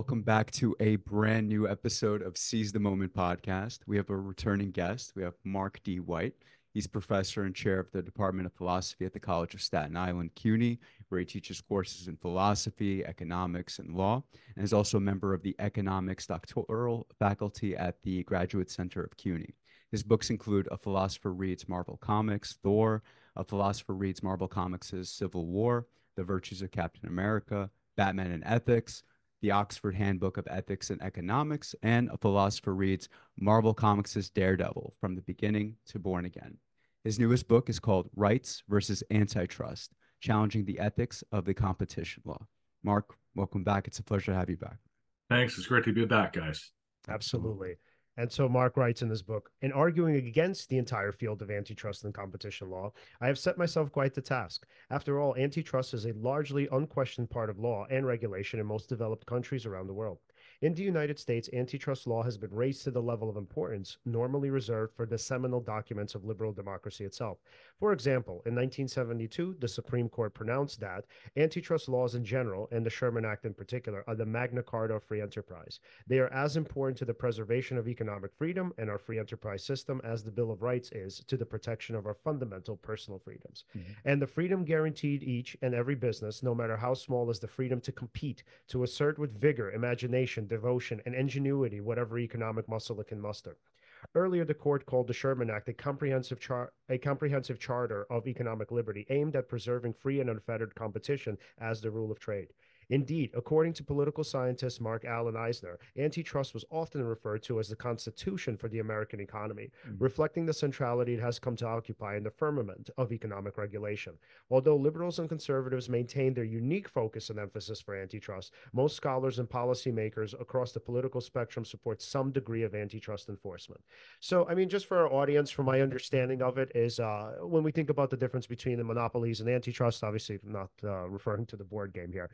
welcome back to a brand new episode of Seize the Moment podcast. We have a returning guest. We have Mark D. White. He's professor and chair of the Department of Philosophy at the College of Staten Island, CUNY, where he teaches courses in philosophy, economics, and law, and is also a member of the economics doctoral faculty at the Graduate Center of CUNY. His books include A Philosopher Reads Marvel Comics, Thor, A Philosopher Reads Marvel Comics' Civil War, The Virtues of Captain America, Batman and Ethics, the Oxford Handbook of Ethics and Economics, and A Philosopher Reads Marvel Comics' Daredevil, From the Beginning to Born Again. His newest book is called Rights versus Antitrust, Challenging the Ethics of the Competition Law. Mark, welcome back. It's a pleasure to have you back. Thanks. It's great to be back, guys. Absolutely. And so Mark writes in this book, in arguing against the entire field of antitrust and competition law, I have set myself quite the task. After all, antitrust is a largely unquestioned part of law and regulation in most developed countries around the world. In the United States, antitrust law has been raised to the level of importance normally reserved for the seminal documents of liberal democracy itself. For example, in 1972, the Supreme Court pronounced that antitrust laws in general, and the Sherman Act in particular, are the Magna Carta of free enterprise. They are as important to the preservation of economic freedom and our free enterprise system as the Bill of Rights is to the protection of our fundamental personal freedoms. And the freedom guaranteed each and every business, no matter how small, is the freedom to compete, to assert with vigor, imagination, devotion, and ingenuity whatever economic muscle it can muster. Earlier, the court called the Sherman Act a comprehensive charter of economic liberty aimed at preserving free and unfettered competition as the rule of trade. Indeed, according to political scientist Mark Allen Eisner, antitrust was often referred to as the constitution for the American economy, reflecting the centrality it has come to occupy in the firmament of economic regulation. Although liberals and conservatives maintain their unique focus and emphasis for antitrust, most scholars and policymakers across the political spectrum support some degree of antitrust enforcement. So, I mean, just for our audience, from my understanding of it, is when we think about the difference between the monopolies and antitrust, obviously not referring to the board game here.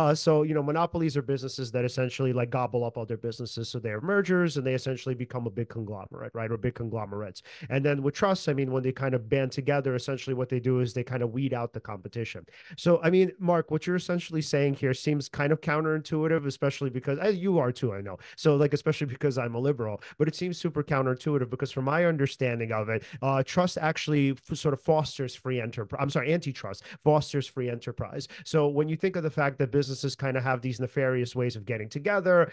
Monopolies are businesses that essentially like gobble up other businesses. So they are mergers and they essentially become a big conglomerate, right? Or big conglomerates. And then with trusts, I mean, when they kind of band together, essentially what they do is they kind of weed out the competition. So, I mean, Mark, what you're essentially saying here seems kind of counterintuitive, especially because you are too, I know. So like, especially because I'm a liberal, but it seems super counterintuitive because from my understanding of it, trust actually sort of fosters free enterprise. I'm sorry, antitrust fosters free enterprise. So when you think of the fact that businesses kind of have these nefarious ways of getting together,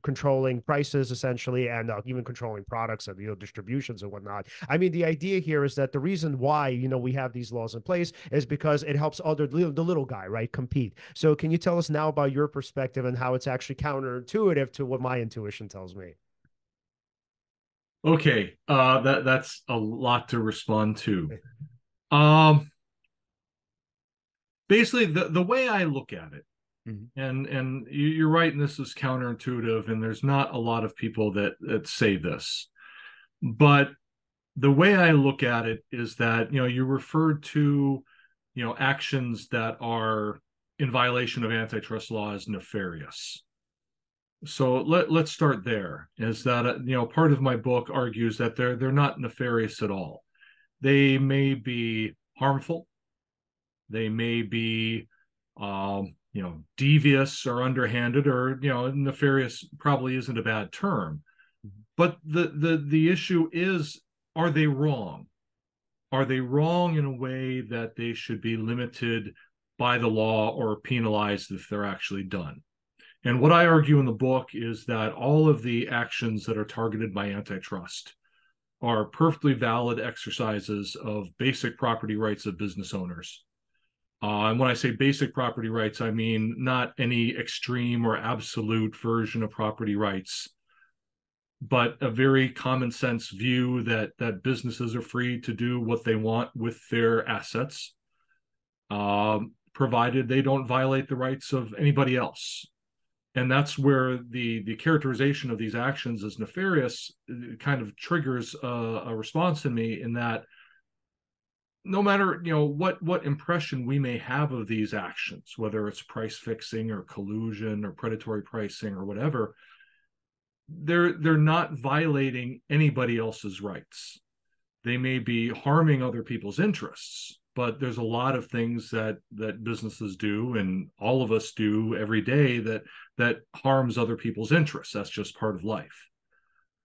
controlling prices essentially, and even controlling products and distributions and whatnot. I mean, the idea here is that the reason why we have these laws in place is because it helps the little guy, right, compete. So can you tell us now about your perspective and how it's actually counterintuitive to what my intuition tells me? Okay, that's a lot to respond to. Um, Basically, the way I look at it, and you're right, and this is counterintuitive, and there's not a lot of people that say this, but the way I look at it is that you referred to actions that are in violation of antitrust law as nefarious. So let's start there. Is that part of my book argues that they're not nefarious at all. They may be harmful. They may be, devious or underhanded, or nefarious probably isn't a bad term. But the issue is, are they wrong? Are they wrong in a way that they should be limited by the law or penalized if they're actually done? And what I argue in the book is that all of the actions that are targeted by antitrust are perfectly valid exercises of basic property rights of business owners. And when I say basic property rights, I mean not any extreme or absolute version of property rights, but a very common sense view that businesses are free to do what they want with their assets, provided they don't violate the rights of anybody else. And that's where the characterization of these actions as nefarious kind of triggers a response in me, in that no matter what impression we may have of these actions, whether it's price fixing or collusion or predatory pricing or whatever, they're not violating anybody else's rights. They may be harming other people's interests, but there's a lot of things that businesses do, and all of us do every day, that that harms other people's interests. That's just part of life.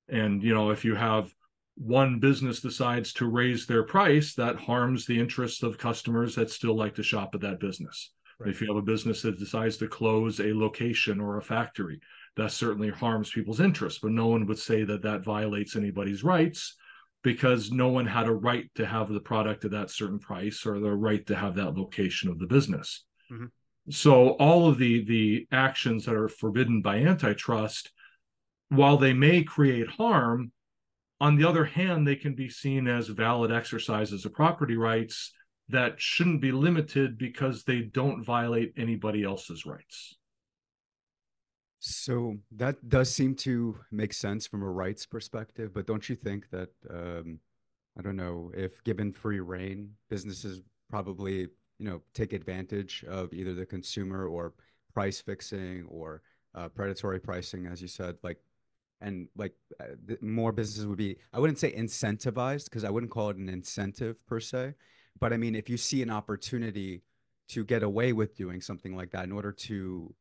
And, if you have one business decides to raise their price, that harms the interests of customers that still like to shop at that business. Right. If you have a business that decides to close a location or a factory, that certainly harms people's interests, but no one would say that that violates anybody's rights, because no one had a right to have the product at that certain price or the right to have that location of the business. Mm-hmm. So all of the actions that are forbidden by antitrust, while they may create harm, on the other hand, they can be seen as valid exercises of property rights that shouldn't be limited because they don't violate anybody else's rights. So that does seem to make sense from a rights perspective, but don't you think that, I don't know, if given free rein, businesses probably, take advantage of either the consumer or price fixing or predatory pricing, as you said, more businesses would be, I wouldn't say incentivized, because I wouldn't call it an incentive per se, but I mean, if you see an opportunity to get away with doing something like that in order to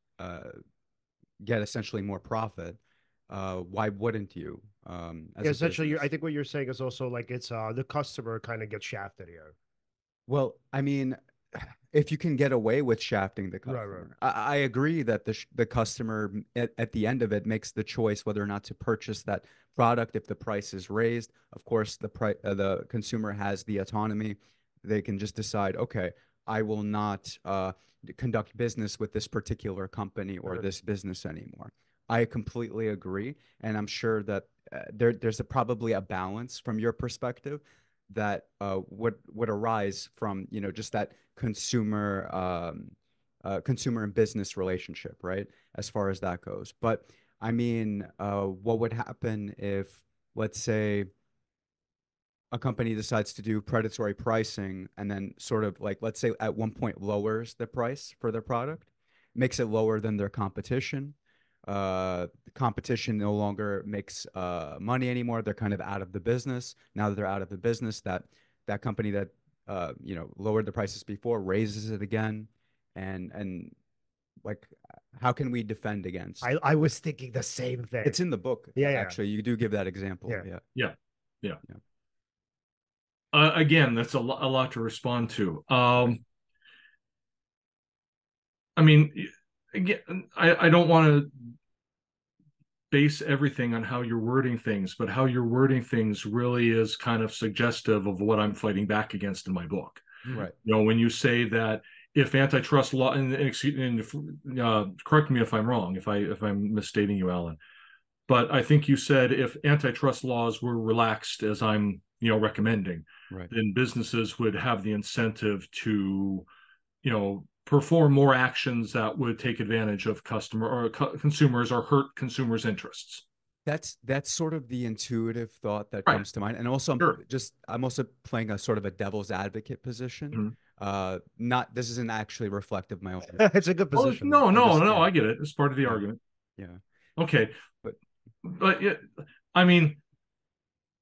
get essentially more profit, why wouldn't you? Essentially, I think what you're saying is also like it's the customer kind of gets shafted here. Well, I mean, if you can get away with shafting the customer, right. I agree that the customer at the end of it makes the choice whether or not to purchase that product if the price is raised. Of course, the consumer has the autonomy. They can just decide, okay, I will not conduct business with this particular company or this business anymore. I completely agree, and I'm sure that there's probably a balance from your perspective that would arise from just that consumer and business relationship, right? As far as that goes. But I mean, what would happen if, let's say, a company decides to do predatory pricing and then sort of like, let's say at one point lowers the price for their product, makes it lower than their competition. The competition no longer makes money anymore. They're kind of out of the business. Now that they're out of the business, that company that lowered the prices before raises it again, and like, how can we defend against? I was thinking the same thing. It's in the book. Yeah, actually, you do give that example. Yeah. Again, that's a lot to respond to. I mean, again, I don't want to base everything on how you're wording things, but how you're wording things really is kind of suggestive of what I'm fighting back against in my book. Right. When you say that if antitrust law, and correct me if I'm wrong, if I'm misstating you, Alan, but I think you said if antitrust laws were relaxed, as I'm recommending, right, then businesses would have the incentive to perform more actions that would take advantage of consumers or hurt consumers' interests. That's sort of the intuitive thought that comes to mind. And also I'm also playing a sort of a devil's advocate position. Mm-hmm. This isn't actually reflective of my own. It's a good position. No, I get it. It's part of the argument. Yeah. Okay. But I mean,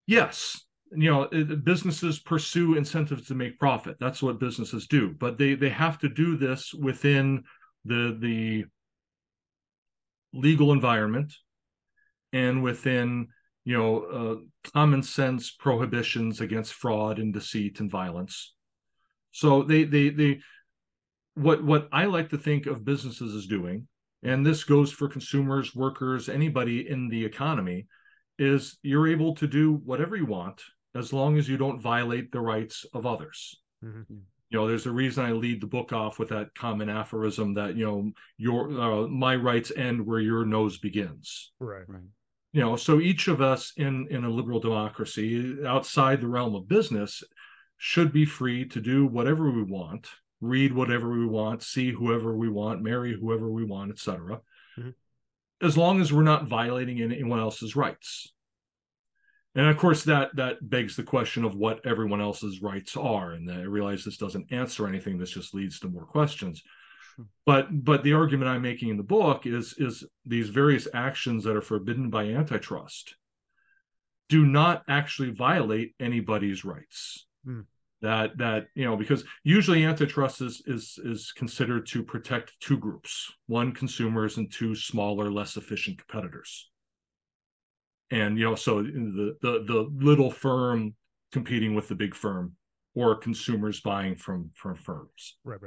yes, businesses pursue incentives to make profit. That's what businesses do, but they have to do this within the legal environment and within common sense prohibitions against fraud and deceit and violence. So they what I like to think of businesses as doing, and this goes for consumers, workers, anybody in the economy, is you're able to do whatever you want as long as you don't violate the rights of others. Mm-hmm. There's a reason I lead the book off with that common aphorism that, your my rights end where your nose begins. Right. So each of us in a liberal democracy outside the realm of business should be free to do whatever we want, read whatever we want, see whoever we want, marry whoever we want, etc. Mm-hmm. As long as we're not violating anyone else's rights. And of course, that begs the question of what everyone else's rights are. And I realize this doesn't answer anything. This just leads to more questions. Sure. But the argument I'm making in the book is these various actions that are forbidden by antitrust do not actually violate anybody's rights. that because usually antitrust is considered to protect two groups: one, consumers, and two, smaller, less efficient competitors. And so the little firm competing with the big firm, or consumers buying from firms. Right.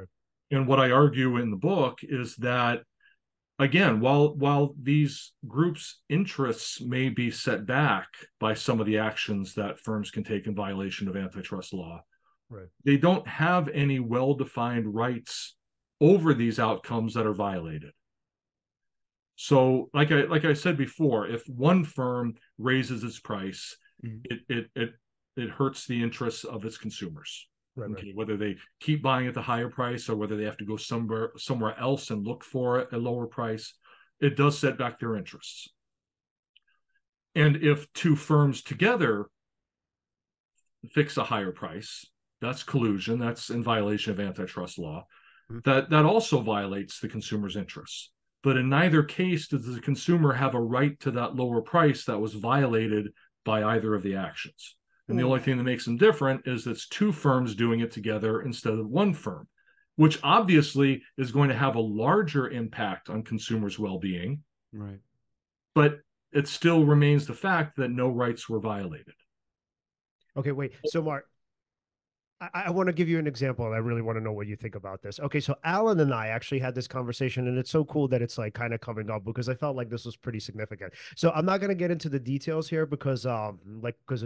And what I argue in the book is that, again, while these groups' interests may be set back by some of the actions that firms can take in violation of antitrust law, right, they don't have any well-defined rights over these outcomes that are violated. So, like I said before, if one firm raises its price, it hurts the interests of its consumers. right, Okay, whether they keep buying at the higher price or whether they have to go somewhere else and look for a lower price, it does set back their interests. And if two firms together fix a higher price, that's collusion, that's in violation of antitrust law. That also violates the consumer's interests. But in neither case does the consumer have a right to that lower price that was violated by either of the actions. And the only thing that makes them different is it's two firms doing it together instead of one firm, which obviously is going to have a larger impact on consumers' well-being. Right. But it still remains the fact that no rights were violated. Okay, wait. So, Mark, I want to give you an example, and I really want to know what you think about this. Okay, so Alan and I actually had this conversation, and it's so cool that it's like kind of coming up because I felt like this was pretty significant. So I'm not going to get into the details here because of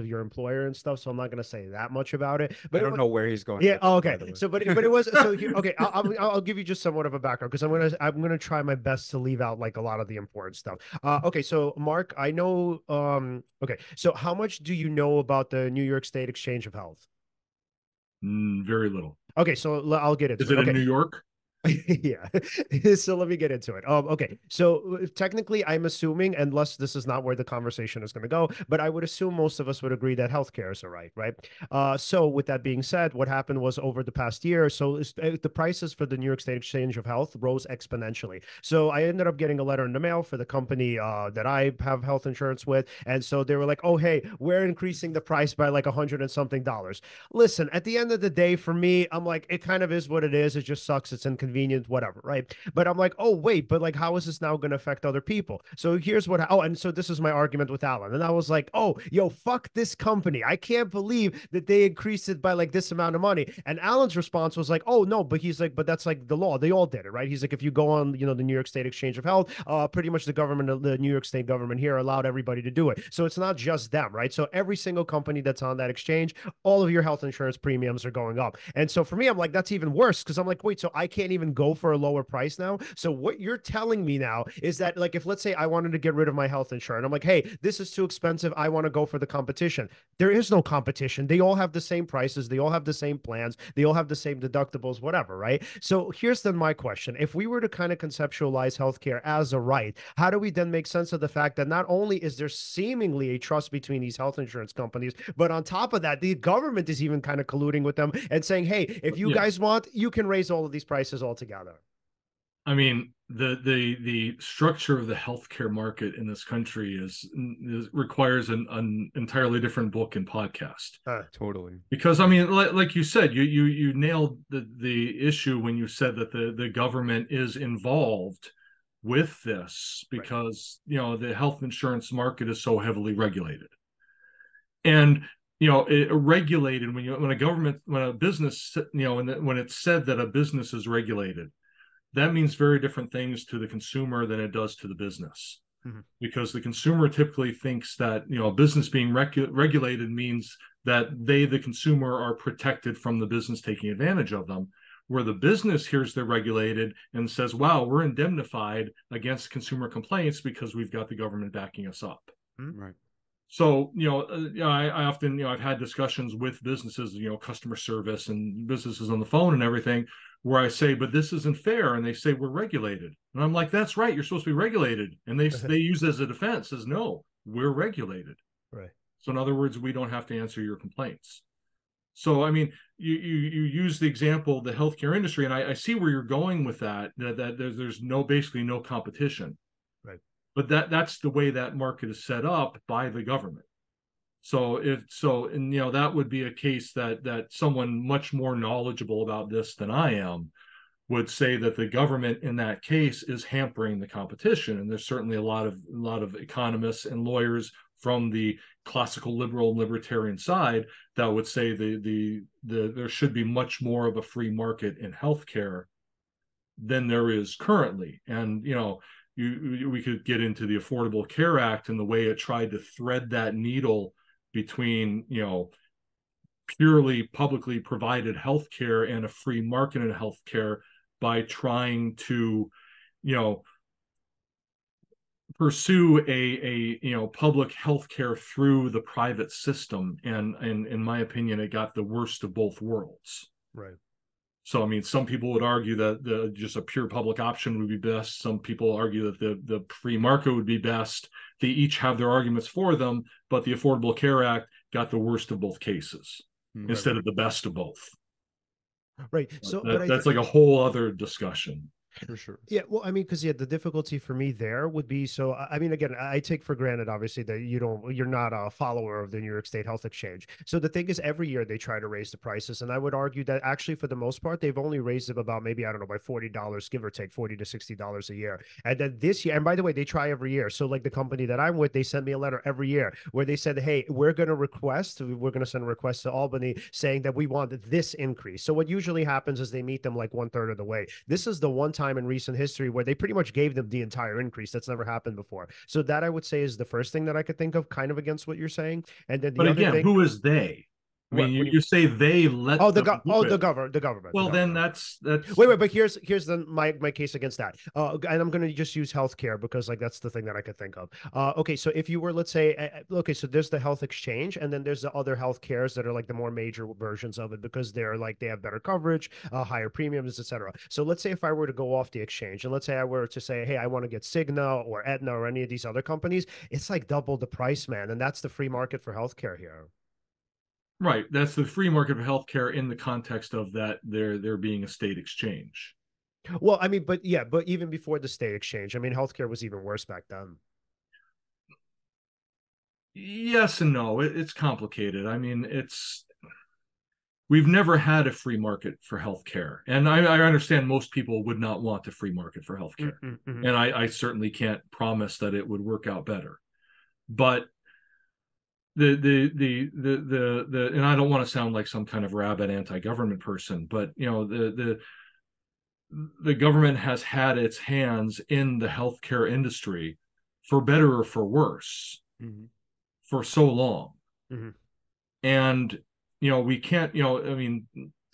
your employer and stuff. So I'm not going to say that much about it. But I don't know where he's going. Yeah. Oh, okay. So, but it was so. Okay, I'll give you just somewhat of a background because I'm gonna try my best to leave out like a lot of the important stuff. Okay. So, Mark, I know. Okay. So, how much do you know about the New York State Exchange of Health? Very little. Okay, so I'll get into it. Is it in New York? Yeah. So let me get into it. Okay. So technically, I'm assuming, unless this is not where the conversation is going to go, but I would assume most of us would agree that healthcare is a right, right? So with that being said, what happened was over the past year, so the prices for the New York State Exchange of Health rose exponentially. So I ended up getting a letter in the mail for the company that I have health insurance with, and so they were like, "Oh, hey, we're increasing the price by like $100 and something." Listen, at the end of the day, for me, I'm like, it kind of is what it is. It just sucks. It's inconvenient. Whatever, right? But I'm like, oh wait, but like, how is this now going to affect other people? So here's what. Oh, and so this is my argument with Alan, and I was like, oh, yo, fuck this company. I can't believe that they increased it by like this amount of money. And Alan's response was like, oh no, but he's like, but that's like the law. They all did it, right? He's like, if you go on, the New York State Exchange of Health, pretty much the New York State government here allowed everybody to do it. So it's not just them, right? So every single company that's on that exchange, all of your health insurance premiums are going up. And so for me, I'm like, that's even worse because I'm like, wait, so I can't even go for a lower price now? So what you're telling me now is that, like, if let's say I wanted to get rid of my health insurance, I'm like, hey, this is too expensive. I want to go for the competition. There is no competition. They all have the same prices. They all have the same plans. They all have the same deductibles, whatever, right? So here's then my question. If we were to kind of conceptualize healthcare as a right, how do we then make sense of the fact that not only is there seemingly a trust between these health insurance companies, but on top of that, the government is even kind of colluding with them and saying, hey, if you guys want, you can raise all of these prices altogether. I mean, the structure of the healthcare market in this country requires an entirely different book and podcast. Totally. Because I mean, like you said, you nailed the issue when you said that the government is involved with this because the health insurance market is so heavily regulated. And regulated when a business, when it's said that a business is regulated, that means very different things to the consumer than it does to the business. Because the consumer typically thinks that a business being regulated means that they, the consumer, are protected from the business taking advantage of them, where the business hears they're regulated and says, wow, we're indemnified against consumer complaints because we've got the government backing us up. Right. So, I often, I've had discussions with businesses, customer service and businesses on the phone and everything, where I say, but this isn't fair. And they say, we're regulated. And I'm like, that's right. You're supposed to be regulated. And they use as a defense as, no, we're regulated. Right. So in other words, we don't have to answer your complaints. So, I mean, you use the example of the healthcare industry, and I see where you're going with that there's basically no competition. Right. But that's the way that market is set up by the government. And that would be a case that someone much more knowledgeable about this than I am would say that the government in that case is hampering the competition. And there's certainly a lot of economists and lawyers from the classical liberal and libertarian side that would say there should be much more of a free market in healthcare than there is currently. And we could get into the Affordable Care Act and the way it tried to thread that needle between purely publicly provided healthcare and a free market in healthcare by trying to pursue a public healthcare through the private system. And in my opinion, it got the worst of both worlds. Right. So, I mean, some people would argue that just a pure public option would be best. Some people argue that the free market would be best. They each have their arguments for them, but the Affordable Care Act got the worst of both cases instead of the best of both. Right. So that's like a whole other discussion. For sure. Yeah, well, I mean, because the difficulty for me there would be, so I mean, again, I take for granted, obviously, that you're not a follower of the New York State Health Exchange. So the thing is, every year they try to raise the prices, and I would argue that actually, for the most part, they've only raised them about maybe, I don't know, by $40, give or take $40 to $60 a year. And then this year, and by the way, they try every year. So like the company that I'm with, they sent me a letter every year where they said, hey, we're going to send a request to Albany saying that we want this increase. So what usually happens is they meet them like 1/3 of the way. This is the one time in recent history where they pretty much gave them the entire increase. That's never happened before. So that I would say is the first thing that I could think of, kind of against what you're saying. And then but again, who is they? I mean, you say they let the government. Well, then that's wait, but here's my case against that. And I'm going to just use healthcare because like that's the thing that I could think of. Okay, so if you were, let's say, okay, so there's the health exchange, and then there's the other health cares that are like the more major versions of it because they're like they have better coverage, higher premiums, etc. So let's say if I were to go off the exchange, and let's say I were to say, hey, I want to get Cigna or Aetna or any of these other companies, it's like double the price, man, and that's the free market for healthcare here. Right. That's the free market for healthcare in the context of that there being a state exchange. Well, I mean, but even before the state exchange, I mean, healthcare was even worse back then. Yes and no. It's complicated. I mean, we've never had a free market for healthcare. And I understand most people would not want a free market for healthcare. Mm-hmm. And I certainly can't promise that it would work out better. But and I don't want to sound like some kind of rabid anti-government person, but the government has had its hands in the healthcare industry for better or for worse for so long. And we can't, I mean,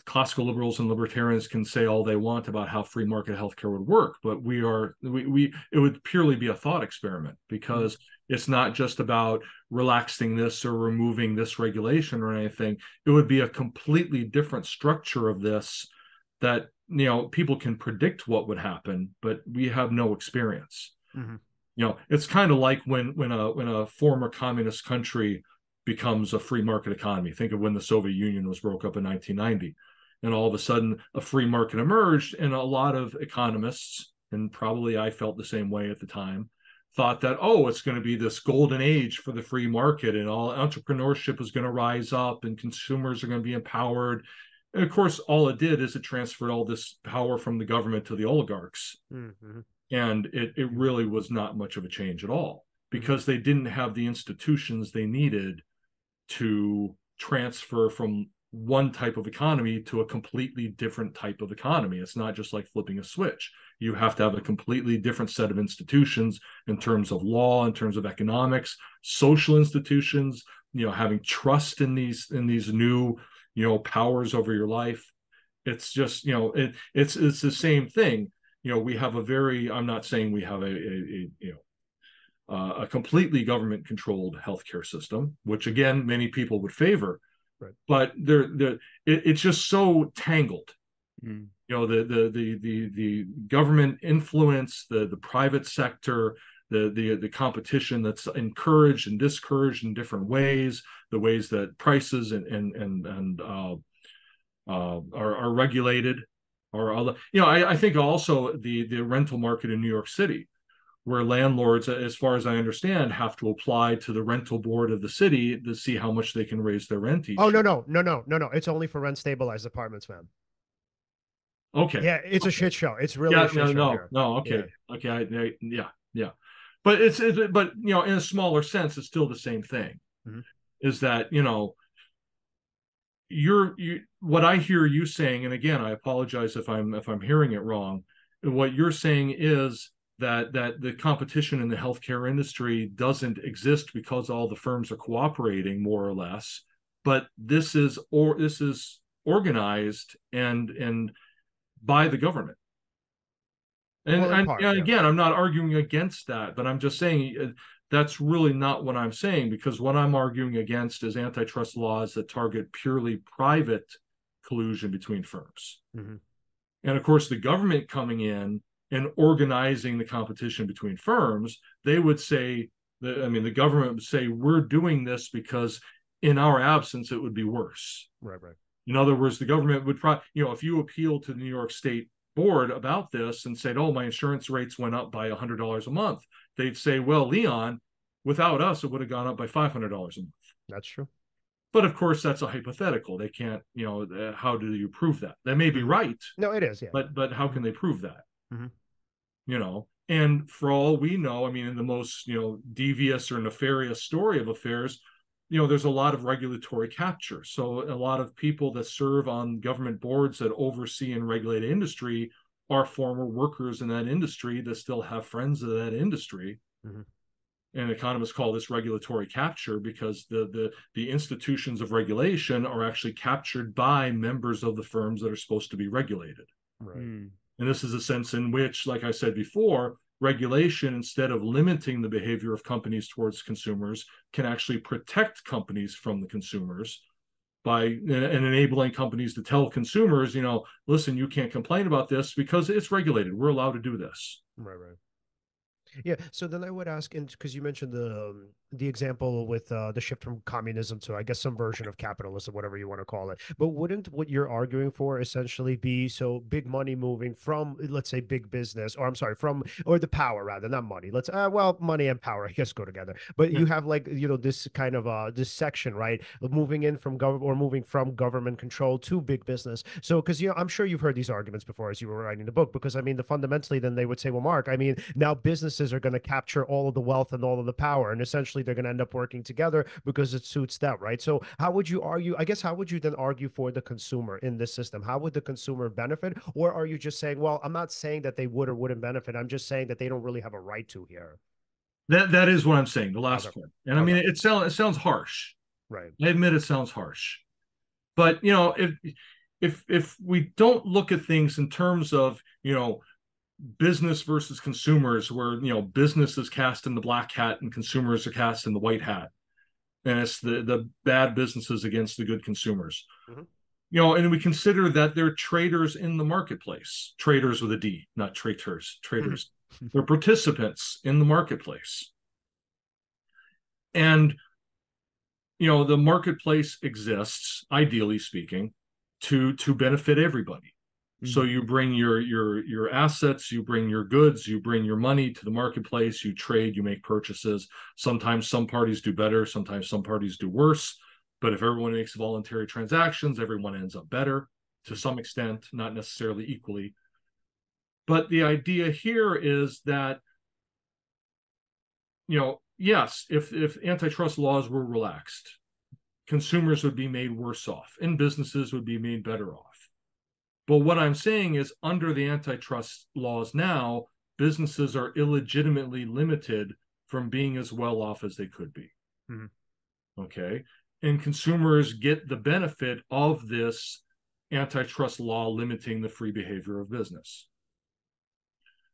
classical liberals and libertarians can say all they want about how free market healthcare would work, but it would purely be a thought experiment because it's not just about relaxing this or removing this regulation or anything. It would be a completely different structure of this that, people can predict what would happen, but we have no experience. It's kind of like when a former communist country becomes a free market economy. Think of when the Soviet Union was broke up in 1990. And all of a sudden, a free market emerged, and a lot of economists, and probably I felt the same way at the time, thought that, it's going to be this golden age for the free market, and all entrepreneurship is going to rise up, and consumers are going to be empowered. And of course, all it did is it transferred all this power from the government to the oligarchs. And it really was not much of a change at all because they didn't have the institutions they needed to transfer from one type of economy to a completely different type of economy. It's not just like flipping a switch. You have to have a completely different set of institutions in terms of law, in terms of economics, social institutions, having trust in these new, powers over your life. It's just, it's the same thing. We have I'm not saying we have a completely government controlled healthcare system, which again, many people would favor. Right. But it's just so tangled. The government influence, the private sector, the competition that's encouraged and discouraged in different ways, the ways that prices are regulated, or I think also the rental market in New York City, where landlords, as far as I understand, have to apply to the rental board of the city to see how much they can raise their rent each Oh, year. no. It's only for rent stabilized apartments, man. Okay. Yeah, it's a shit show. It's really a shit show here. No. Okay. Yeah. Okay. Yeah. But but in a smaller sense, it's still the same thing. Mhm. Is that, what I hear you saying, and again, I apologize if I'm hearing it wrong. What you're saying is that the competition in the healthcare industry doesn't exist because all the firms are cooperating more or less, but this is organized and by the government. And, Well, in and part, yeah, yeah. again, I'm not arguing against that, but I'm just saying that's really not what I'm saying, because what I'm arguing against is antitrust laws that target purely private collusion between firms. Mhm. And of course, the government coming in and organizing the competition between firms, they would say, the government would say, we're doing this because in our absence, it would be worse. Right. In other words, the government would probably, if you appeal to the New York State board about this and said, oh, my insurance rates went up by $100 a month, they'd say, well, Leon, without us, it would have gone up by $500 a month. That's true. But of course, that's a hypothetical. They can't, how do you prove that? That may be right. No, it is, yeah. But how can they prove that? Mhm. And for all we know, in the most, devious or nefarious story of affairs, there's a lot of regulatory capture. So a lot of people that serve on government boards that oversee and regulate industry are former workers in that industry that still have friends of that industry. Mhm. And economists call this regulatory capture because the institutions of regulation are actually captured by members of the firms that are supposed to be regulated. Right. And this is a sense in which, like I said before, regulation, instead of limiting the behavior of companies towards consumers, can actually protect companies from the consumers by and enabling companies to tell consumers, listen, you can't complain about this because it's regulated. We're allowed to do this. Right. Yeah. So then I would ask, and because you mentioned the example with the shift from communism to, I guess, some version of capitalism, whatever you want to call it. But wouldn't what you're arguing for essentially be so big money moving from, let's say, big business, or I'm sorry, or the power rather, not money. Well, money and power, I guess, go together. But you have this kind of this section, right, moving in from government, or moving from government control to big business. So because I'm sure you've heard these arguments before as you were writing the book, because fundamentally, then they would say, well, Mark, now businesses are going to capture all of the wealth and all of the power, and essentially they're going to end up working together because it suits them, right? So how would you argue, I guess, how would you then argue for the consumer in this system? How would the consumer benefit? Or are you just saying, well, I'm not saying that they would or wouldn't benefit, I'm just saying that they don't really have a right to here? That is what I'm saying, the last part. And it sounds harsh. Right. I admit it sounds harsh. But if we don't look at things in terms of, business versus consumers, where business is cast in the black hat and consumers are cast in the white hat, and it's the bad businesses against the good consumers. And we consider that they're traders in the marketplace, traders with a D, not traitors, traders. They're participants in the marketplace. And the marketplace exists, ideally speaking, to benefit everybody. So you bring your assets, you bring your goods, you bring your money to the marketplace, you trade, you make purchases. Sometimes some parties do better, sometimes some parties do worse. But if everyone makes voluntary transactions, everyone ends up better to some extent, not necessarily equally. But the idea here is that, yes, if antitrust laws were relaxed, consumers would be made worse off and businesses would be made better off. But what I'm saying is, under the antitrust laws now, businesses are illegitimately limited from being as well off as they could be. Okay. And consumers get the benefit of this antitrust law limiting the free behavior of business.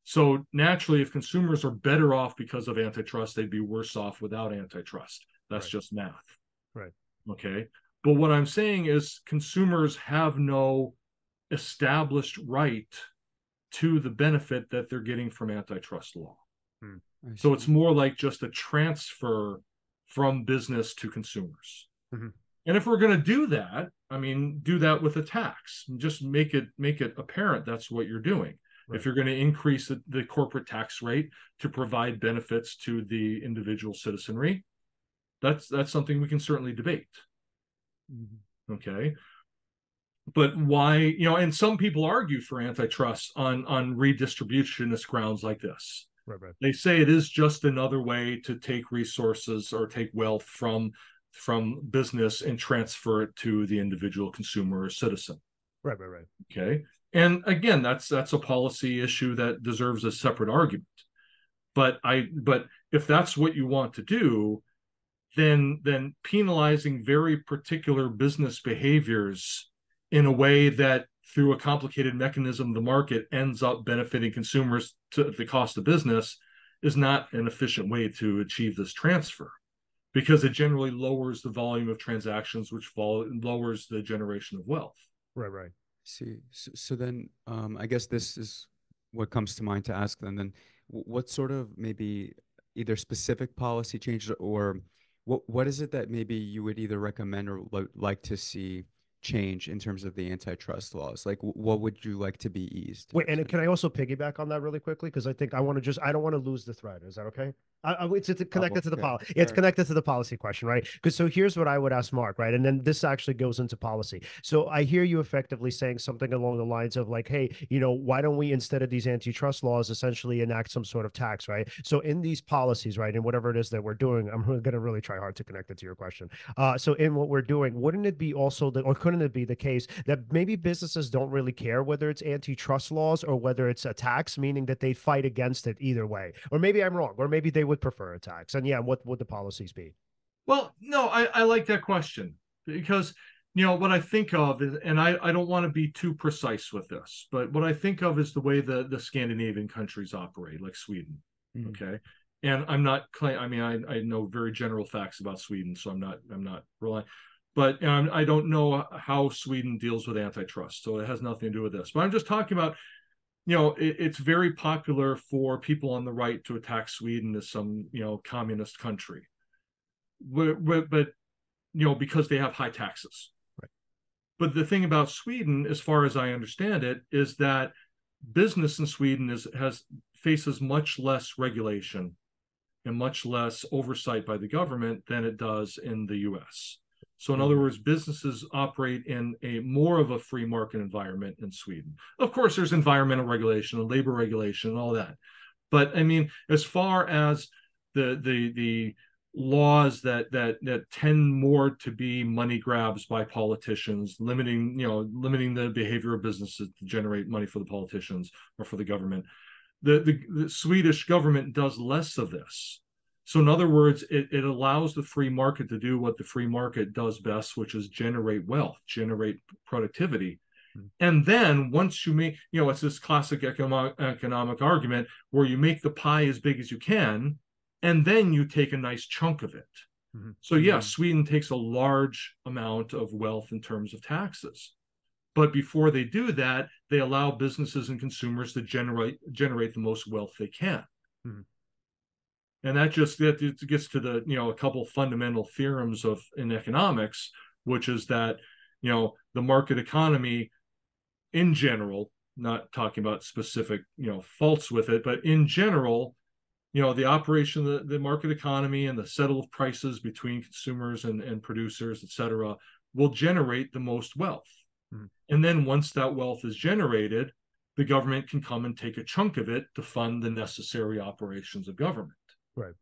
So naturally, if consumers are better off because of antitrust, they'd be worse off without antitrust. That's just math. Right. Okay. But what I'm saying is, consumers have no established right to the benefit that they're getting from antitrust law. So it's more like just a transfer from business to consumers. And if we're going to do that, do that with a tax. Just make it apparent that's what you're doing. Right. If you're going to increase the corporate tax rate to provide benefits to the individual citizenry, that's something we can certainly debate. Mm-hmm. Okay. But why, and some people argue for antitrust on redistributionist grounds like this. Right. They say it is just another way to take resources or take wealth from business and transfer it to the individual consumer or citizen. Right. Okay. And again, that's a policy issue that deserves a separate argument. But if that's what you want to do, then penalizing very particular business behaviors in a way that through a complicated mechanism of the market ends up benefiting consumers to the cost of business is not an efficient way to achieve this transfer, because it generally lowers the volume of transactions, which lowers the generation of wealth. Right. See, so then I guess this is what comes to mind to ask them. Then what sort of maybe either specific policy changes, or what is it that maybe you would either recommend or like to see change in terms of the antitrust laws? Like, what would you like to be eased? Wait, and can I also piggyback on that really quickly? Because I think I don't want to lose the thread. Is that okay? It's connected to the policy. It's connected to the policy question, right? Because so here's what I would ask Mark, right? And then this actually goes into policy. So I hear you effectively saying something along the lines of like, hey, why don't we, instead of these antitrust laws, essentially enact some sort of tax, right? So in these policies, right, and whatever it is that we're doing, I'm going to really try hard to connect it to your question. So in what we're doing, wouldn't it be also or couldn't it be the case that maybe businesses don't really care whether it's antitrust laws or whether it's a tax, meaning that they fight against it either way? Or maybe I'm wrong, or maybe they would prefer a tax. And yeah, what would the policies be? Well, no, I like that question, because what I think of is, and I don't want to be too precise with this, but what I think of is the way the Scandinavian countries operate, like Sweden. Okay. And I'm not I know very general facts about Sweden, so I'm not relying, but I don't know how Sweden deals with antitrust, so it has nothing to do with this. But I'm just talking about, it's very popular for people on the right to attack Sweden as some, communist country, but because they have high taxes. Right. But the thing about Sweden, as far as I understand it, is that business in Sweden faces much less regulation and much less oversight by the government than it does in the U.S. So in other words, businesses operate in a more of a free market environment in Sweden. Of course, there's environmental regulation and labor regulation and all that. But I mean, as far as the laws that tend more to be money grabs by politicians, limiting the behavior of businesses to generate money for the politicians or for the government, the Swedish government does less of this. So in other words, it allows the free market to do what the free market does best, which is generate wealth, generate productivity. And then once you make, it's this classic economic argument where you make the pie as big as you can, and then you take a nice chunk of it. So yes, Sweden takes a large amount of wealth in terms of taxes. But before they do that, they allow businesses and consumers to generate the most wealth they can. And that gets to the, a couple fundamental theorems in economics, which is that, the market economy in general, not talking about specific, faults with it, but in general, the operation of the market economy and the settle of prices between consumers and producers, et cetera, will generate the most wealth. And then once that wealth is generated, the government can come and take a chunk of it to fund the necessary operations of government. Right.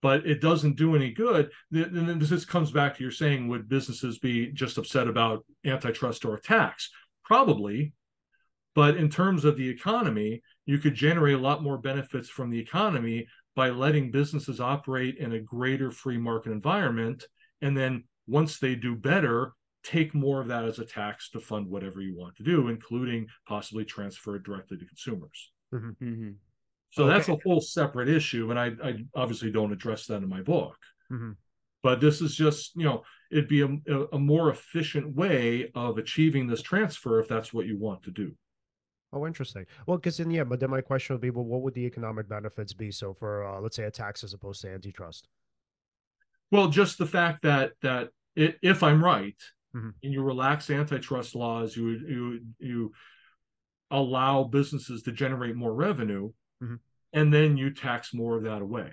But it doesn't do any good. And this comes back to your saying, would businesses be just upset about antitrust or a tax? Probably. But in terms of the economy, you could generate a lot more benefits from the economy by letting businesses operate in a greater free market environment. And then once they do better, take more of that as a tax to fund whatever you want to do, including possibly transfer it directly to consumers. So that's a whole separate issue, and I obviously don't address that in my book. But this is just, it'd be a more efficient way of achieving this transfer if that's what you want to do. Oh, interesting. Well, because but then my question would be, well, what would the economic benefits be? So for let's say a tax as opposed to antitrust. Well, just the fact that if I'm right, and you relax antitrust laws, you allow businesses to generate more revenue, mm-hmm. and then you tax more of that away.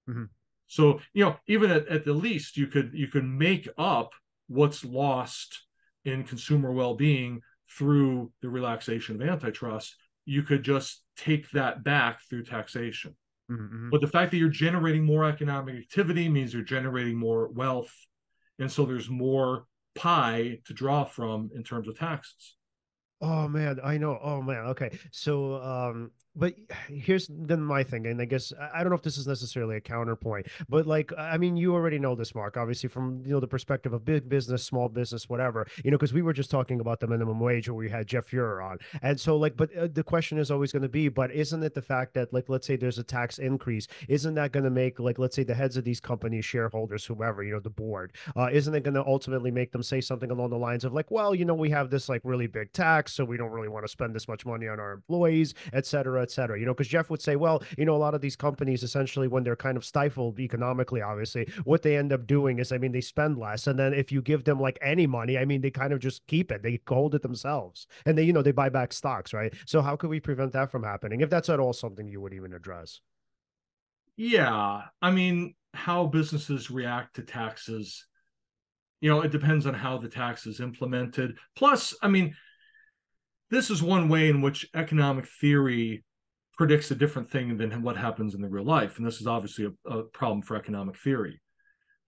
Mm-hmm. So, even at the least, you could make up what's lost in consumer well-being through the relaxation of antitrust. You could just take that back through taxation. Mm-hmm. But the fact that you're generating more economic activity means you're generating more wealth. And so there's more pie to draw from in terms of taxes. Oh man, I know. Oh man. Okay. So, but here's then my thing, and I guess I don't know if this is necessarily a counterpoint, but like, I mean, you already know this, Mark, obviously from, the perspective of big business, small business, whatever, because we were just talking about the minimum wage where we had Jeff Fuhrer on. And so like, but the question is always going to be, but isn't it the fact that like, let's say there's a tax increase, isn't that going to make like, let's say the heads of these companies, shareholders, whoever, the board, isn't it going to ultimately make them say something along the lines of like, well, we have this like really big tax, so we don't really want to spend this much money on our employees, et cetera, et cetera. Because Jeff would say, well, a lot of these companies essentially, when they're kind of stifled economically, obviously, what they end up doing is, I mean, they spend less. And then if you give them like any money, I mean, they kind of just keep it. They hold it themselves. And they, they buy back stocks, right? So how could we prevent that from happening, if that's at all something you would even address? Yeah. I mean, how businesses react to taxes, it depends on how the tax is implemented. Plus, I mean, this is one way in which economic theory predicts a different thing than what happens in the real life. And this is obviously a problem for economic theory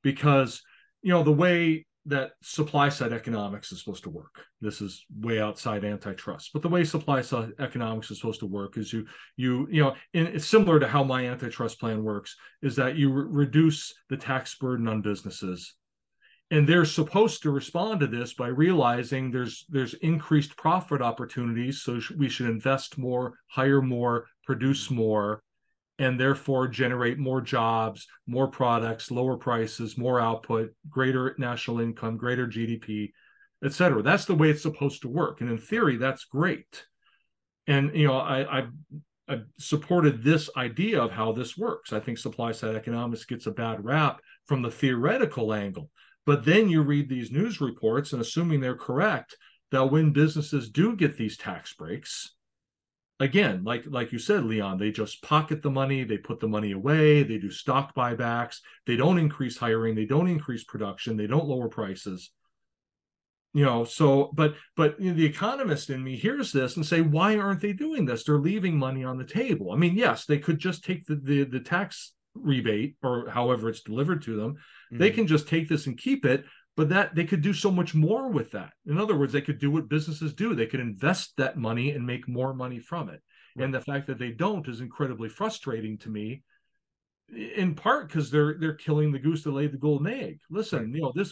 because, the way that supply side economics is supposed to work, this is way outside antitrust, but the way supply side economics is supposed to work is it's similar to how my antitrust plan works, is that you reduce the tax burden on businesses. And they're supposed to respond to this by realizing there's increased profit opportunities, so we should invest more, hire more, produce more, and therefore generate more jobs, more products, lower prices, more output, greater national income, greater GDP, et cetera. That's the way it's supposed to work. And in theory, that's great. And I've supported this idea of how this works. I think supply side economics gets a bad rap from the theoretical angle. But then you read these news reports, and assuming they're correct, that when businesses do get these tax breaks, again, like you said, Leon, they just pocket the money, they put the money away, they do stock buybacks, they don't increase hiring, they don't increase production, they don't lower prices. But the economist in me hears this and say, why aren't they doing this? They're leaving money on the table. I mean, yes, they could just take the tax rebate or however it's delivered to them. They can just take this and keep it, but that they could do so much more with that. In other words, they could do what businesses do. They could invest that money and make more money from it. Right. And the fact that they don't is incredibly frustrating to me, in part because they're killing the goose that laid the golden egg. Listen, right.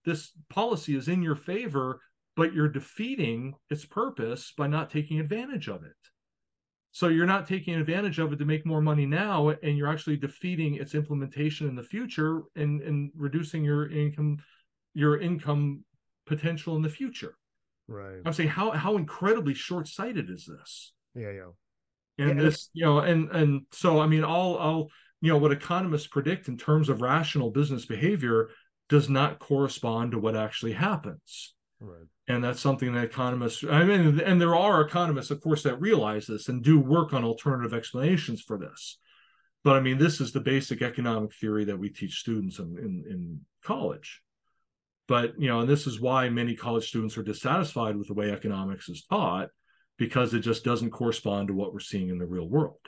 This policy is in your favor, but you're defeating its purpose by not taking advantage of it. So you're not taking advantage of it to make more money now, and you're actually defeating its implementation in the future and reducing your income potential in the future. Right. I'm saying how incredibly short-sighted is this? Yeah. And yeah, this, and so I mean, all what economists predict in terms of rational business behavior does not correspond to what actually happens. Right. And that's something that economists, I mean, and there are economists, of course, that realize this and do work on alternative explanations for this. But I mean, this is the basic economic theory that we teach students in college. But, and this is why many college students are dissatisfied with the way economics is taught, because it just doesn't correspond to what we're seeing in the real world.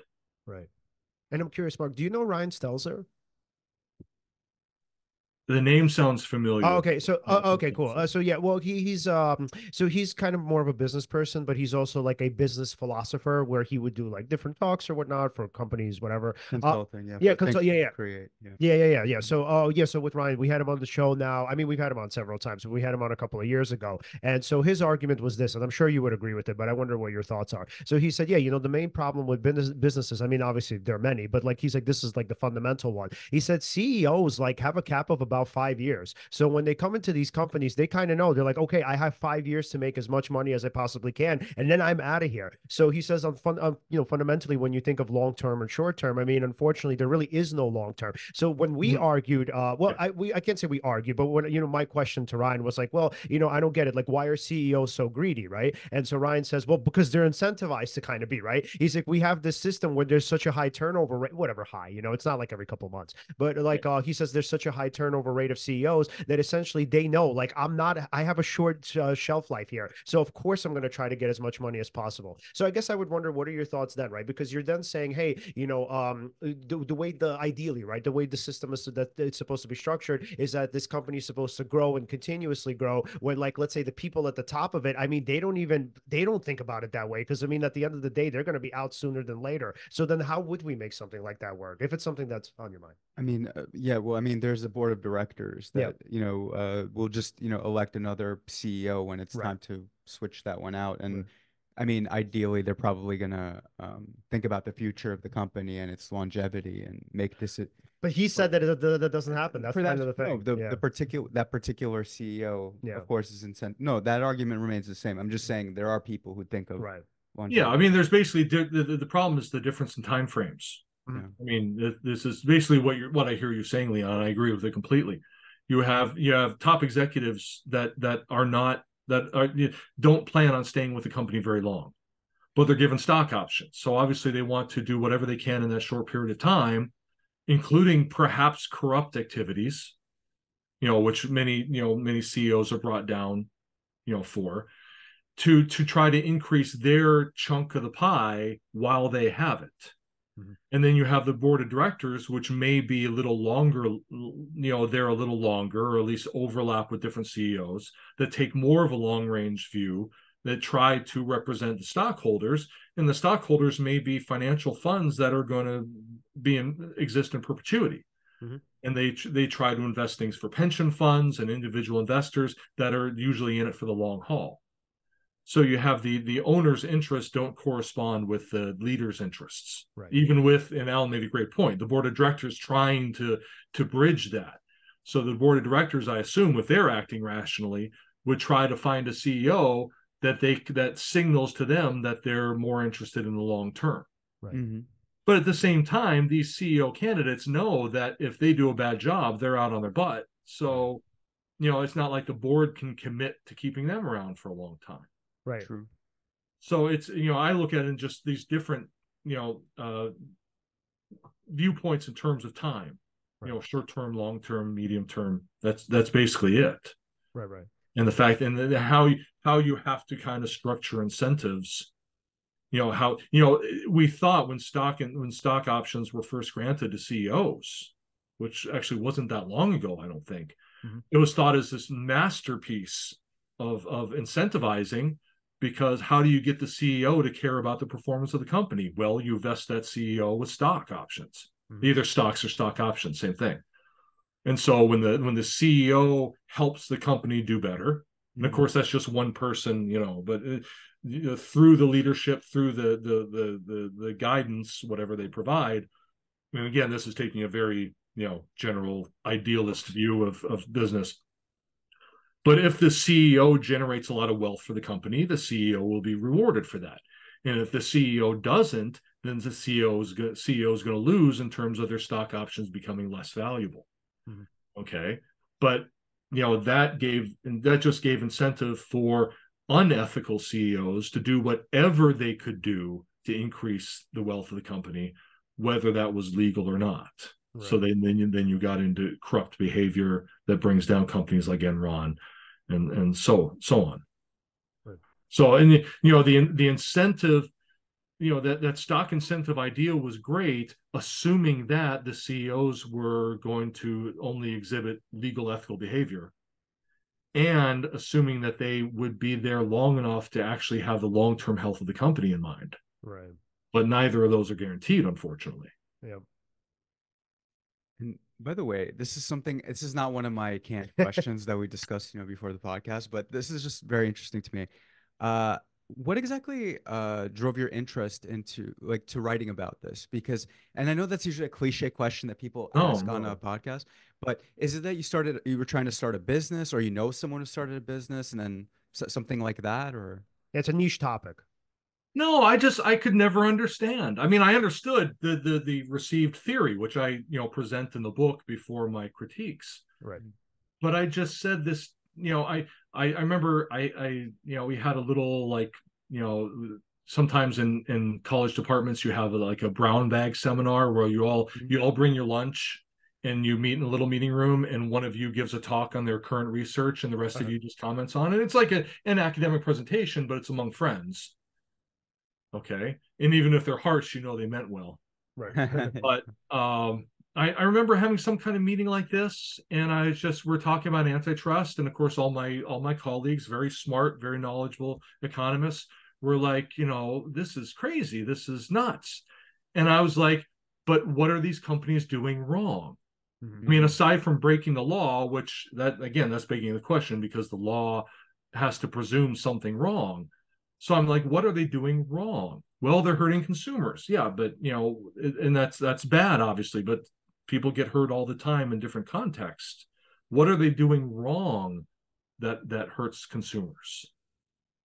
Right. And I'm curious, Mark, do you know Ryan Stelzer? The name sounds familiar. Oh, okay. So, okay, cool. So yeah, well, he's kind of more of a business person, but he's also like a business philosopher where he would do like different talks or whatnot for companies, whatever. Consulting, yeah. Create, yeah. So, so with Ryan, we had him on the show now. I mean, we've had him on several times, but we had him on a couple of years ago. And so his argument was this, and I'm sure you would agree with it, but I wonder what your thoughts are. So he said, yeah, the main problem with businesses, I mean, obviously there are many, but like, he's like, this is like the fundamental one. He said CEOs like have a cap of about now 5 years. So when they come into these companies, they kind of know, they're like, okay, I have 5 years to make as much money as I possibly can, and then I'm out of here. So he says, fundamentally, when you think of long term and short term, I mean, unfortunately, there really is no long term. So when we argued, I can't say we argued, but when my question to Ryan was like, well, I don't get it. Like, why are CEOs so greedy, right? And so Ryan says, well, because they're incentivized to kind of be, right. He's like, we have this system where there's such a high turnover rate, whatever high, it's not like every couple of months, but like he says, there's such a high turnover rate of CEOs that essentially they know, like, I have a short shelf life here, so of course I'm going to try to get as much money as possible. So I guess I would wonder, what are your thoughts then, right? Because you're then saying, hey, the way ideally, right, the way the system is that it's supposed to be structured is that this company is supposed to grow and continuously grow, when, like, let's say the people at the top of it, I mean, they don't think about it that way, because I mean, at the end of the day, they're going to be out sooner than later. So then how would we make something like that work, if it's something that's on your mind? I mean, yeah, well, I mean, there's a board of directors that, will just, elect another CEO when it's time to switch that one out. And I mean, ideally, they're probably going to think about the future of the company and its longevity and make this. But he said that doesn't happen. That's kind of the thing. No, that particular CEO, of course, is incentive. No, that argument remains the same. I'm just saying there are people who think of longevity. Yeah, I mean, there's basically the problem is the difference in time frames. Yeah. I mean, this is basically what I hear you saying, Leon. I agree with it completely. You have top executives that don't plan on staying with the company very long, but they're given stock options. So obviously they want to do whatever they can in that short period of time, including perhaps corrupt activities, which many CEOs are brought down, for to try to increase their chunk of the pie while they have it. And then you have the board of directors, which may be a little longer, they're a little longer, or at least overlap with different CEOs that take more of a long range view, that try to represent the stockholders. And the stockholders may be financial funds that are going to exist in perpetuity. And they try to invest things for pension funds and individual investors that are usually in it for the long haul. So you have the owner's interests don't correspond with the leader's interests, even with, and Alan made a great point, the board of directors trying to bridge that. So the board of directors, I assume, if they're acting rationally, would try to find a CEO that signals to them that they're more interested in the long term. But at the same time, these CEO candidates know that if they do a bad job, they're out on their butt. So, it's not like the board can commit to keeping them around for a long time. Right. True. So it's, I look at it in just these different, viewpoints in terms of time, short term, long term, medium term. That's basically it. Right. And the fact, and how you have to kind of structure incentives. We thought when stock options were first granted to CEOs, which actually wasn't that long ago, I don't think, it was thought as this masterpiece of incentivizing. Because how do you get the CEO to care about the performance of the company? Well, you vest that CEO with stock options, either stocks or stock options, same thing. And so when the CEO helps the company do better, and of course that's just one person, but through the leadership, through the guidance, whatever they provide. And again, this is taking a very general idealist view of business. But if the CEO generates a lot of wealth for the company, the CEO will be rewarded for that. And if the CEO doesn't, then the CEO is going to lose in terms of their stock options becoming less valuable. Okay. But, that just gave incentive for unethical CEOs to do whatever they could do to increase the wealth of the company, whether that was legal or not. Right. So then you got into corrupt behavior that brings down companies like Enron and so on. Right. So, and the incentive, that stock incentive idea was great, assuming that the CEOs were going to only exhibit legal ethical behavior, and assuming that they would be there long enough to actually have the long-term health of the company in mind. Right. But neither of those are guaranteed, unfortunately. Yeah. And by the way, this is not one of my canned questions that we discussed, before the podcast, but this is just very interesting to me. what exactly drove your interest into like to writing about this? Because, and I know that's usually a cliche question that people No, ask on a no. podcast, but is it that you were trying to start a business, or you know someone who started a business, and then something like that, or? It's a niche topic. No, I could never understand. I mean, I understood the received theory, which I, present in the book before my critiques. Right. But I just said this, I remember we had a little like, sometimes in college departments you have like a brown bag seminar where you all bring your lunch and you meet in a little meeting room and one of you gives a talk on their current research and the rest of you just comments on it. It's like an academic presentation, but it's among friends. Okay. And even if they're harsh, they meant well. Right. But I remember having some kind of meeting like this, and we're talking about antitrust, and of course all my colleagues, very smart, very knowledgeable economists, were like, this is crazy, this is nuts. And I was like, but what are these companies doing wrong? I mean, aside from breaking the law, which that's begging the question because the law has to presume something wrong. So I'm like, what are they doing wrong? Well, they're hurting consumers. Yeah, but and that's bad, obviously, but people get hurt all the time in different contexts. What are they doing wrong that hurts consumers?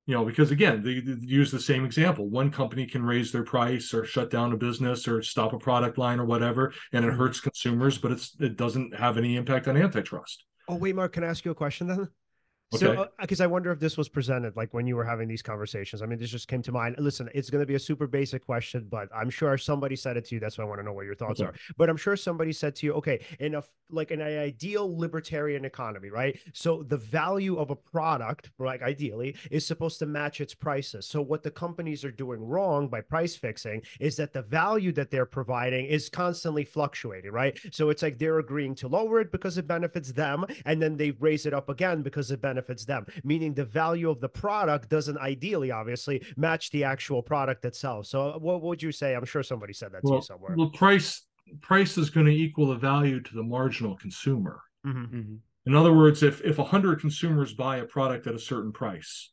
Because again, they use the same example. One company can raise their price or shut down a business or stop a product line or whatever, and it hurts consumers, but it doesn't have any impact on antitrust. Oh, wait, Mark, can I ask you a question then? So, Okay. because I wonder if this was presented like when you were having these conversations. I mean, this just came to mind. Listen, it's going to be a super basic question, but I'm sure somebody said it to you. That's why I want to know what your thoughts Okay. are. But I'm sure somebody said to you, okay, like an ideal libertarian economy, right? So the value of a product, like ideally, is supposed to match its prices. So what the companies are doing wrong by price fixing is that the value that they're providing is constantly fluctuating, right? So it's like they're agreeing to lower it because it benefits them, and then they raise it up again because it benefits them, meaning the value of the product doesn't ideally, obviously, match the actual product itself. So what would you say? I'm sure somebody said that to you somewhere. Well, price is going to equal the value to the marginal consumer. Mm-hmm. In other words, if 100 consumers buy a product at a certain price,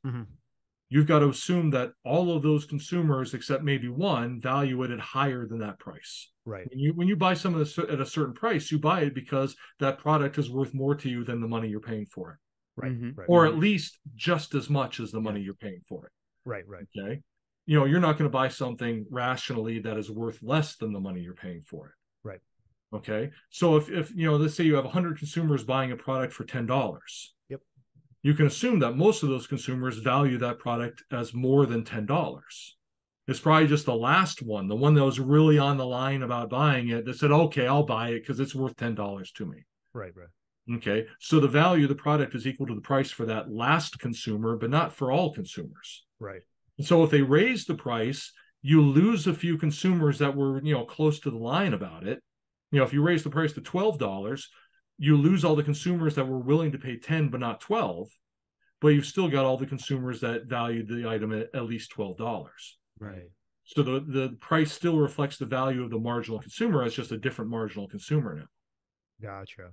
you've got to assume that all of those consumers, except maybe one, value it at higher than that price. Right. When you buy some of this at a certain price, you buy it because that product is worth more to you than the money you're paying for it. Right. Or at least just as much as the money you're paying for it. Right. Okay. You're not going to buy something rationally that is worth less than the money you're paying for it. Right. Okay. So if let's say you have 100 consumers buying a product for $10. Yep. You can assume that most of those consumers value that product as more than $10. It's probably just the last one, the one that was really on the line about buying it, that said, okay, I'll buy it because it's worth $10 to me. Right. Okay. So the value of the product is equal to the price for that last consumer, but not for all consumers. Right. And so if they raise the price, you lose a few consumers that were, close to the line about it. If you raise the price to $12, you lose all the consumers that were willing to pay 10 but not 12, but you've still got all the consumers that valued the item at least $12. Right. So the price still reflects the value of the marginal consumer as just a different marginal consumer now. Gotcha.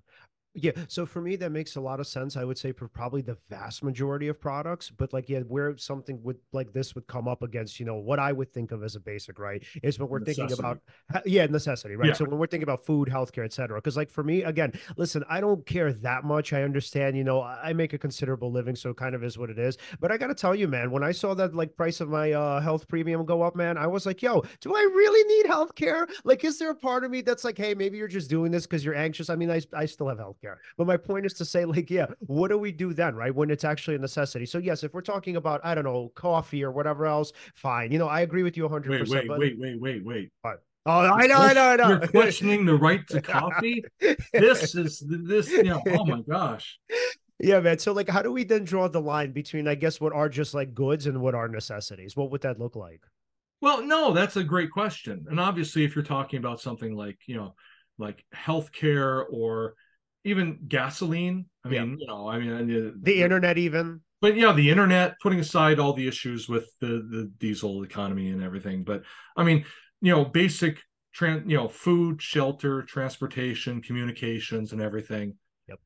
Yeah, so for me that makes a lot of sense. I would say for probably the vast majority of products, but like where something would like this would come up against, what I would think of as a basic, right, is when we're thinking about necessity, right? Yeah. So when we're thinking about food, healthcare, etc. Because like for me, again, listen, I don't care that much. I understand, I make a considerable living, so it kind of is what it is. But I got to tell you, man, when I saw that like price of my health premium go up, man, I was like, yo, do I really need healthcare? Like, is there a part of me that's like, hey, maybe you're just doing this because you're anxious? I mean, I still have healthcare. But my point is to say, like, yeah, what do we do then, right? When it's actually a necessity. So yes, if we're talking about, I don't know, coffee or whatever else, fine. I agree with you 100%. Wait. But oh, I know. You're questioning the right to coffee? this, oh my gosh. Yeah, man. So like, how do we then draw the line between, I guess, what are just like goods and what are necessities? What would that look like? Well, no, that's a great question. And obviously, if you're talking about something like, like healthcare or even gasoline. I mean, the internet even. But yeah, the internet, putting aside all the issues with the diesel economy and everything. But I mean, basic food, shelter, transportation, communications, and everything. Yep.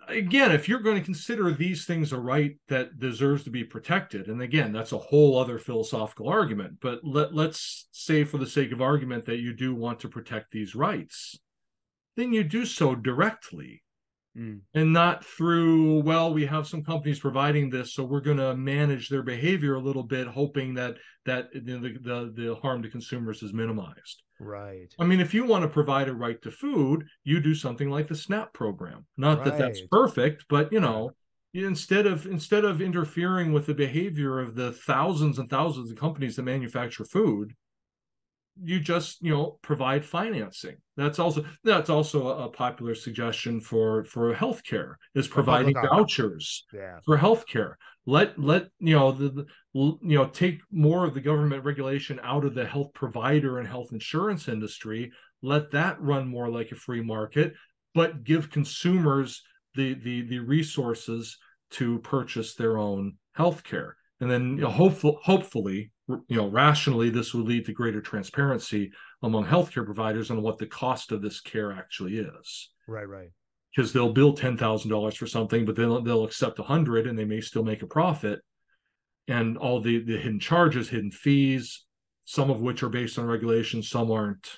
again, if you're going to consider these things a right that deserves to be protected, and again, that's a whole other philosophical argument, but let's say for the sake of argument that you do want to protect these rights, then you do so directly. And not through, well, we have some companies providing this, so we're going to manage their behavior a little bit, hoping that the harm to consumers is minimized. Right. I mean, if you want to provide a right to food, you do something like the SNAP program. Not that that's perfect, but instead of interfering with the behavior of the thousands and thousands of companies that manufacture food, you just provide financing. That's also a popular suggestion for healthcare, is providing vouchers for healthcare. Let take more of the government regulation out of the health provider and health insurance industry. Let that run more like a free market, but give consumers the resources to purchase their own healthcare. And then hopefully, rationally, this will lead to greater transparency among healthcare providers on what the cost of this care actually is. Right. Because they'll bill $10,000 for something, but then they'll accept $100, and they may still make a profit. And all the hidden charges, hidden fees, some of which are based on regulations, some aren't.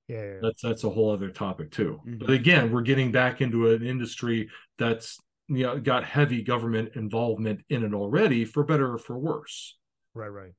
Yeah. That's a whole other topic too. But again, we're getting back into an industry that's got heavy government involvement in it already, for better or for worse. Right.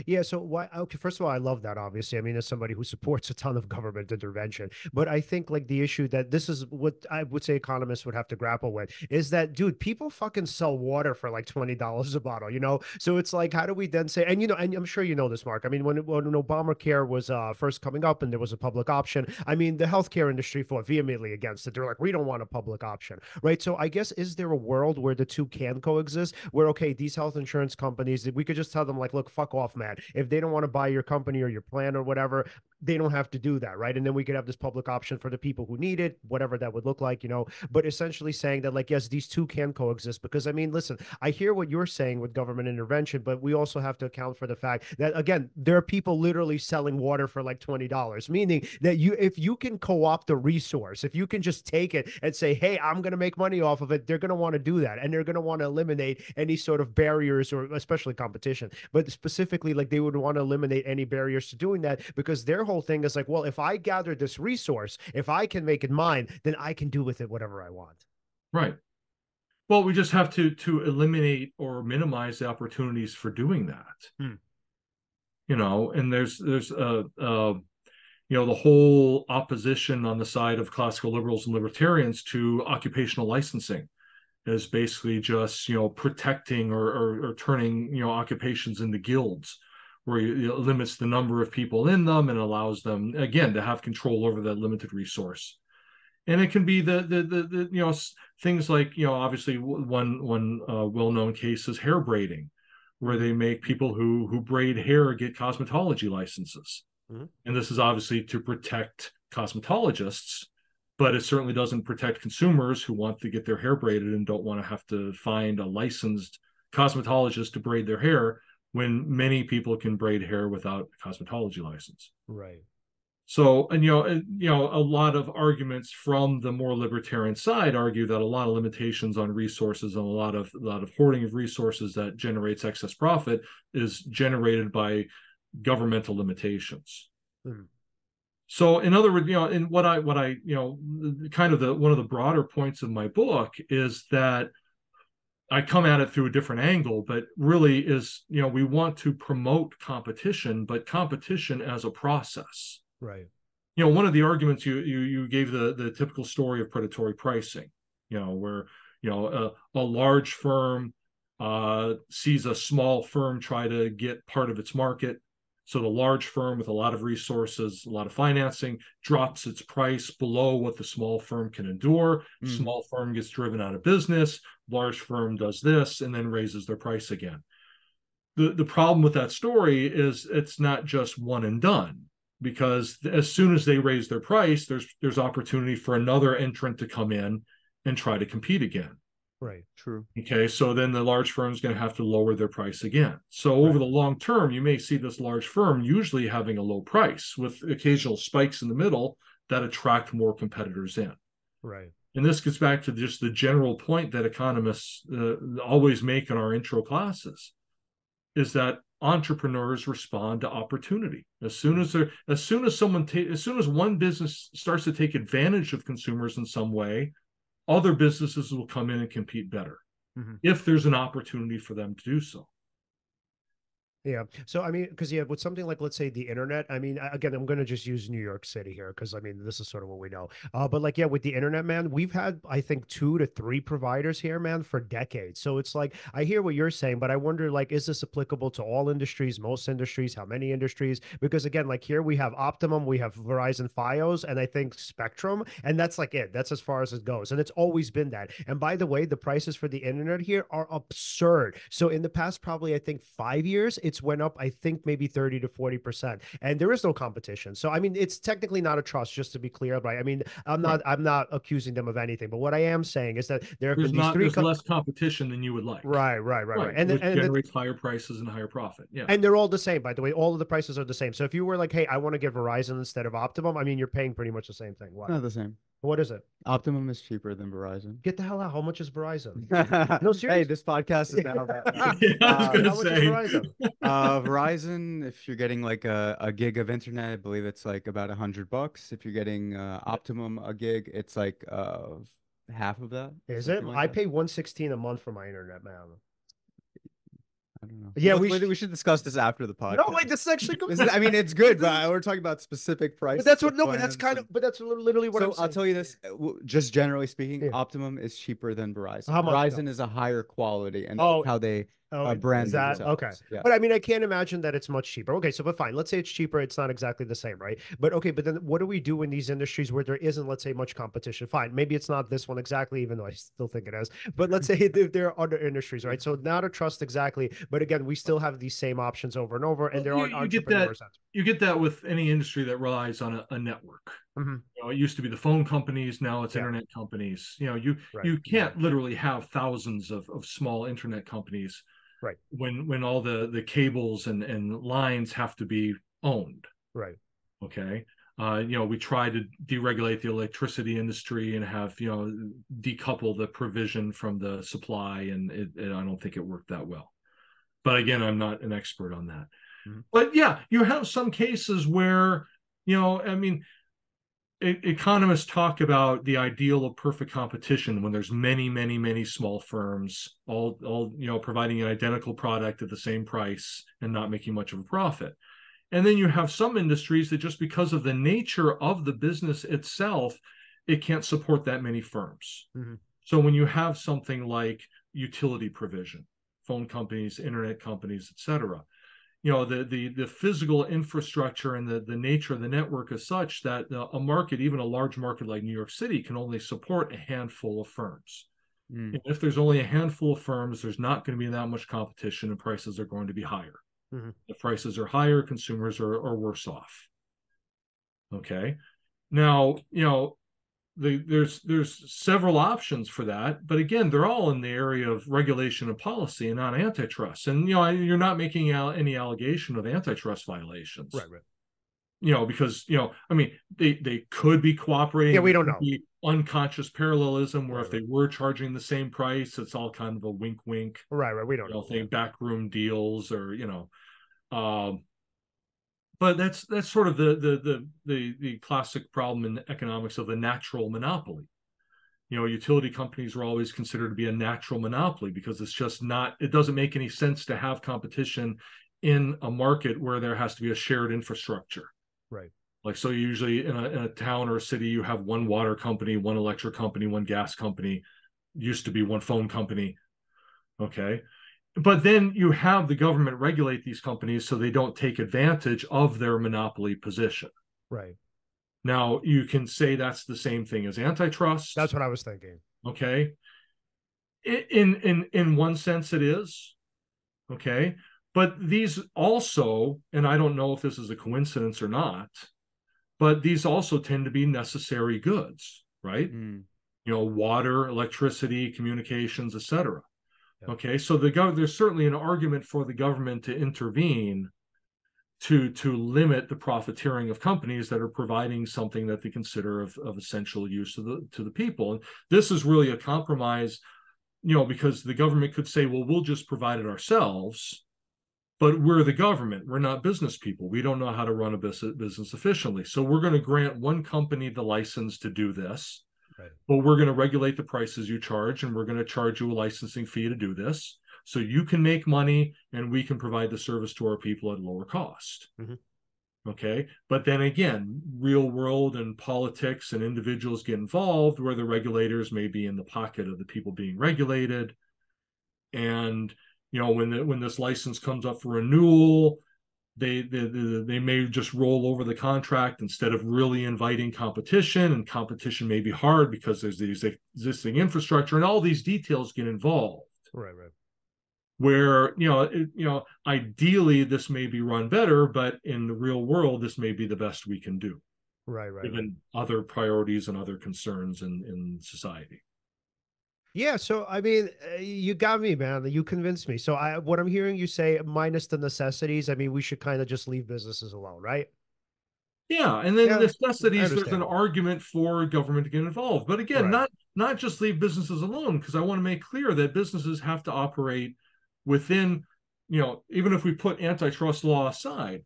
Yeah, so why? Okay, first of all, I love that. Obviously, I mean, as somebody who supports a ton of government intervention, but I think like the issue that this is what I would say economists would have to grapple with is that, dude, people fucking sell water for like $20 a bottle, So it's like, how do we then say? And and I'm sure you know this, Mark. I mean, when Obamacare was first coming up and there was a public option, I mean, the healthcare industry fought vehemently against it. They're like, we don't want a public option, right? So I guess, is there a world where the two can coexist? Where these health insurance companies, we could just tell them like, look, fuck off, man. If they don't want to buy your company or your plan or whatever, they don't have to do that, right? And then we could have this public option for the people who need it, whatever that would look like, but essentially saying that, like, yes, these two can coexist. Because I mean, listen, I hear what you're saying with government intervention, but we also have to account for the fact that, again, there are people literally selling water for like $20, meaning that if you can co-opt a resource, if you can just take it and say, hey, I'm going to make money off of it, they're going to want to do that. And they're going to want to eliminate any sort of barriers, or especially competition, but specifically, like, they would want to eliminate any barriers to doing that, because their whole thing is like, well, if I gather this resource, if I can make it mine, then I can do with it whatever I want. Right. Well, we just have to eliminate or minimize the opportunities for doing that. And there's the whole opposition on the side of classical liberals and libertarians to occupational licensing is basically just protecting or turning occupations into guilds, where it limits the number of people in them and allows them, again, to have control over that limited resource. And it can be the things like, obviously one well-known case is hair braiding, where they make people who braid hair get cosmetology licenses. And this is obviously to protect cosmetologists, but it certainly doesn't protect consumers who want to get their hair braided and don't want to have to find a licensed cosmetologist to braid their hair, when many people can braid hair without a cosmetology license. Right. So, and a lot of arguments from the more libertarian side argue that a lot of limitations on resources and a lot of hoarding of resources that generates excess profit is generated by governmental limitations. So, in other words, in what I kind of one of the broader points of my book is that I come at it through a different angle, but really is, we want to promote competition, but competition as a process. Right. One of the arguments you gave the typical story of predatory pricing, where, a large firm sees a small firm try to get part of its market. So the large firm with a lot of resources, a lot of financing, drops its price below what the small firm can endure. Small firm gets driven out of business. Large firm does this and then raises their price again. The problem with that story is it's not just one and done, because as soon as they raise their price, there's opportunity for another entrant to come in and try to compete again. Right. True. Okay. So then the large firm is going to have to lower their price again. So over the long term, you may see this large firm usually having a low price with occasional spikes in the middle that attract more competitors in. Right. And this gets back to just the general point that economists always make in our intro classes, is that entrepreneurs respond to opportunity. As soon as one business starts to take advantage of consumers in some way, other businesses will come in and compete better if there's an opportunity for them to do so. Yeah. So, I mean, because, with something like, let's say, the internet, I mean, again, I'm going to just use New York City here because, I mean, this is sort of what we know. But like, with the internet, man, we've had, I think, 2 to 3 providers here, man, for decades. So it's like, I hear what you're saying, but I wonder, like, is this applicable to all industries, most industries, how many industries? Because again, like here we have Optimum, we have Verizon Fios, and I think Spectrum, and that's like it. That's as far as it goes. And it's always been that. And by the way, the prices for the internet here are absurd. So in the past, probably, I think 5 years, it's went up, I think maybe 30 to 40%. And there is no competition. So I mean, it's technically not a trust, just to be clear. But I mean, I'm not accusing them of anything. But what I am saying is that there have been these there's less competition than you would like. Right. And which generates higher prices and higher profit. Yeah. And they're all the same, by the way. All of the prices are the same. So if you were like, hey, I want to get Verizon instead of Optimum, I mean, you're paying pretty much the same thing. What? Not the same. What is it? Optimum is cheaper than Verizon. Get the hell out. How much is Verizon? No, seriously. Hey, this podcast is now about I was gonna say. Verizon? Verizon, if you're getting like a gig of internet, I believe it's like about $100. If you're getting Optimum a gig, it's like half of that. Is it? I pay $116 a month for my internet, man. I don't know. Yeah, we should discuss this after the podcast. No, wait, this is actually good. I mean, it's good, but we're talking about specific prices. But that's what. No, but that's kind of. But that's literally what. So I'm saying. I'll tell you this, just generally speaking, Yeah. Optimum is cheaper than Verizon. How much? Verizon is a higher quality, and Oh. how they brand is that themselves. okay? Yeah. But I mean, I can't imagine that it's much cheaper. Okay, so but fine. Let's say it's cheaper. It's not exactly the same, right? But okay, but then what do we do in these industries where there isn't, let's say, much competition? Fine, maybe it's not this one exactly, even though I still think it is. But let's say if there are other industries, right? So not a trust exactly, but again, we still have these same options over and over, and there aren't entrepreneurs. You get that with any industry that relies on a network. Mm-hmm. It used to be the phone companies, now it's internet companies. You can't literally have thousands of small internet companies. Right. When all the cables and lines have to be owned. Right. Okay. We try to deregulate the electricity industry and have, decouple the provision from the supply, and I don't think it worked that well. But again, I'm not an expert on that. Mm-hmm. But yeah, you have some cases where, I mean, economists talk about the ideal of perfect competition when there's many, many, many small firms all providing an identical product at the same price and not making much of a profit. And then you have some industries that just because of the nature of the business itself, it can't support that many firms. Mm-hmm. So when you have something like utility provision, phone companies, internet companies, et cetera, the physical infrastructure and the nature of the network is such that a market, even a large market like New York City, can only support a handful of firms. And if there's only a handful of firms, there's not going to be that much competition, and prices are going to be higher. Mm-hmm. If prices are higher, consumers are worse off. Okay. Now, there's several options for that, but again, they're all in the area of regulation and policy and not antitrust. And you're not making any allegation of antitrust violations, right? Because I mean, they could be cooperating. Yeah, we don't know. Unconscious parallelism, where if they were charging the same price, it's all kind of a wink, right? We don't know. Thing, backroom deals, or But that's sort of the classic problem in economics of the natural monopoly. Utility companies are always considered to be a natural monopoly because it doesn't make any sense to have competition in a market where there has to be a shared infrastructure. Right. Like, so usually in a town or a city, you have one water company, one electric company, one gas company, used to be one phone company. Okay. But then you have the government regulate these companies so they don't take advantage of their monopoly position. Right. Now, you can say that's the same thing as antitrust. That's what I was thinking. Okay. In one sense, it is. Okay. But these also, and I don't know if this is a coincidence or not, but these also tend to be necessary goods, right? Water, electricity, communications, etc. Okay, so there's certainly an argument for the government to intervene, to limit the profiteering of companies that are providing something that they consider of essential use to the people. And this is really a compromise, because the government could say, well, we'll just provide it ourselves, but we're the government. We're not business people. We don't know how to run a business efficiently. So we're going to grant one company the license to do this, right, but we're going to regulate the prices you charge, and we're going to charge you a licensing fee to do this. So you can make money and we can provide the service to our people at lower cost. Mhm. Okay. But then again, real world and politics and individuals get involved where the regulators may be in the pocket of the people being regulated. And, when this license comes up for renewal, they may just roll over the contract instead of really inviting competition, and competition may be hard because there's the existing infrastructure and all these details get involved. Right. Where ideally this may be run better, but in the real world this may be the best we can do, Right. given other priorities and other concerns in society. Yeah, so I mean, you got me, man. You convinced me. So what I'm hearing you say, minus the necessities, I mean, we should kind of just leave businesses alone, right? Yeah, and then Yeah, I necessities, there's an understand. argument for government to get involved, but again, Right. not just leave businesses alone, because I want to make clear that businesses have to operate within, even if we put antitrust law aside,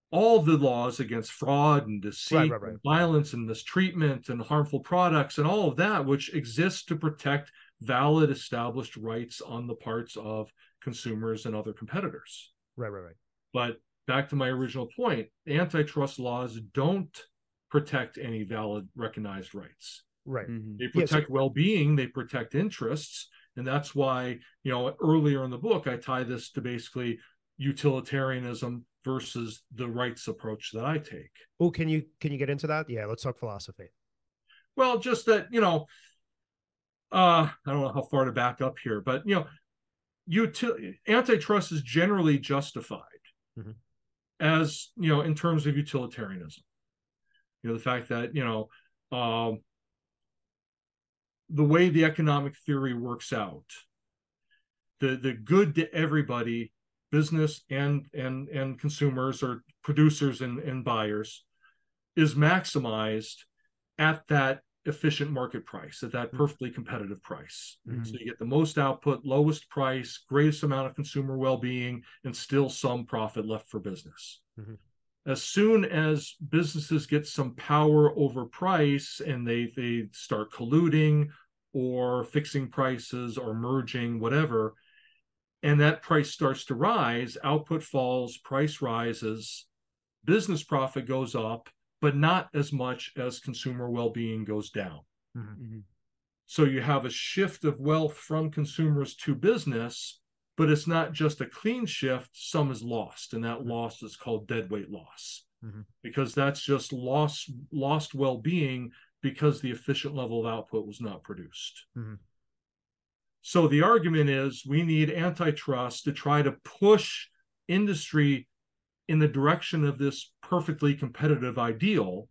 all the laws against fraud and deceit Right. and violence and mistreatment and harmful products and all of that, which exists to protect valid established rights on the parts of consumers and other competitors. Right. But back to my original point, antitrust laws don't protect any valid recognized rights. Right. Mhm. They protect well-being, they protect interests. And that's why, earlier in the book, I tie this to basically utilitarianism versus the rights approach that I take. Oh, can you get into that? Yeah, let's talk philosophy. Well, just that, I don't know how far to back up here, but, antitrust is generally justified Mhm. as, in terms of utilitarianism. The fact that, the way the economic theory works out, the good to everybody, business and consumers or producers and buyers, is maximized at that efficient market price, at that perfectly competitive price. Mhm. So you get the most output, lowest price, greatest amount of consumer well-being, and still some profit left for business. Mhm. As soon as businesses get some power over price and they start colluding or fixing prices or merging, whatever, and that price starts to rise, output falls, price rises, business profit goes up, but not as much as consumer well-being goes down. Mhm. So you have a shift of wealth from consumers to business, but it's not just a clean shift. Some is lost, and that loss is called deadweight loss, because that's just lost well-being because the efficient level of output was not produced. So the argument is we need antitrust to try to push industry in the direction of this perfectly competitive ideal,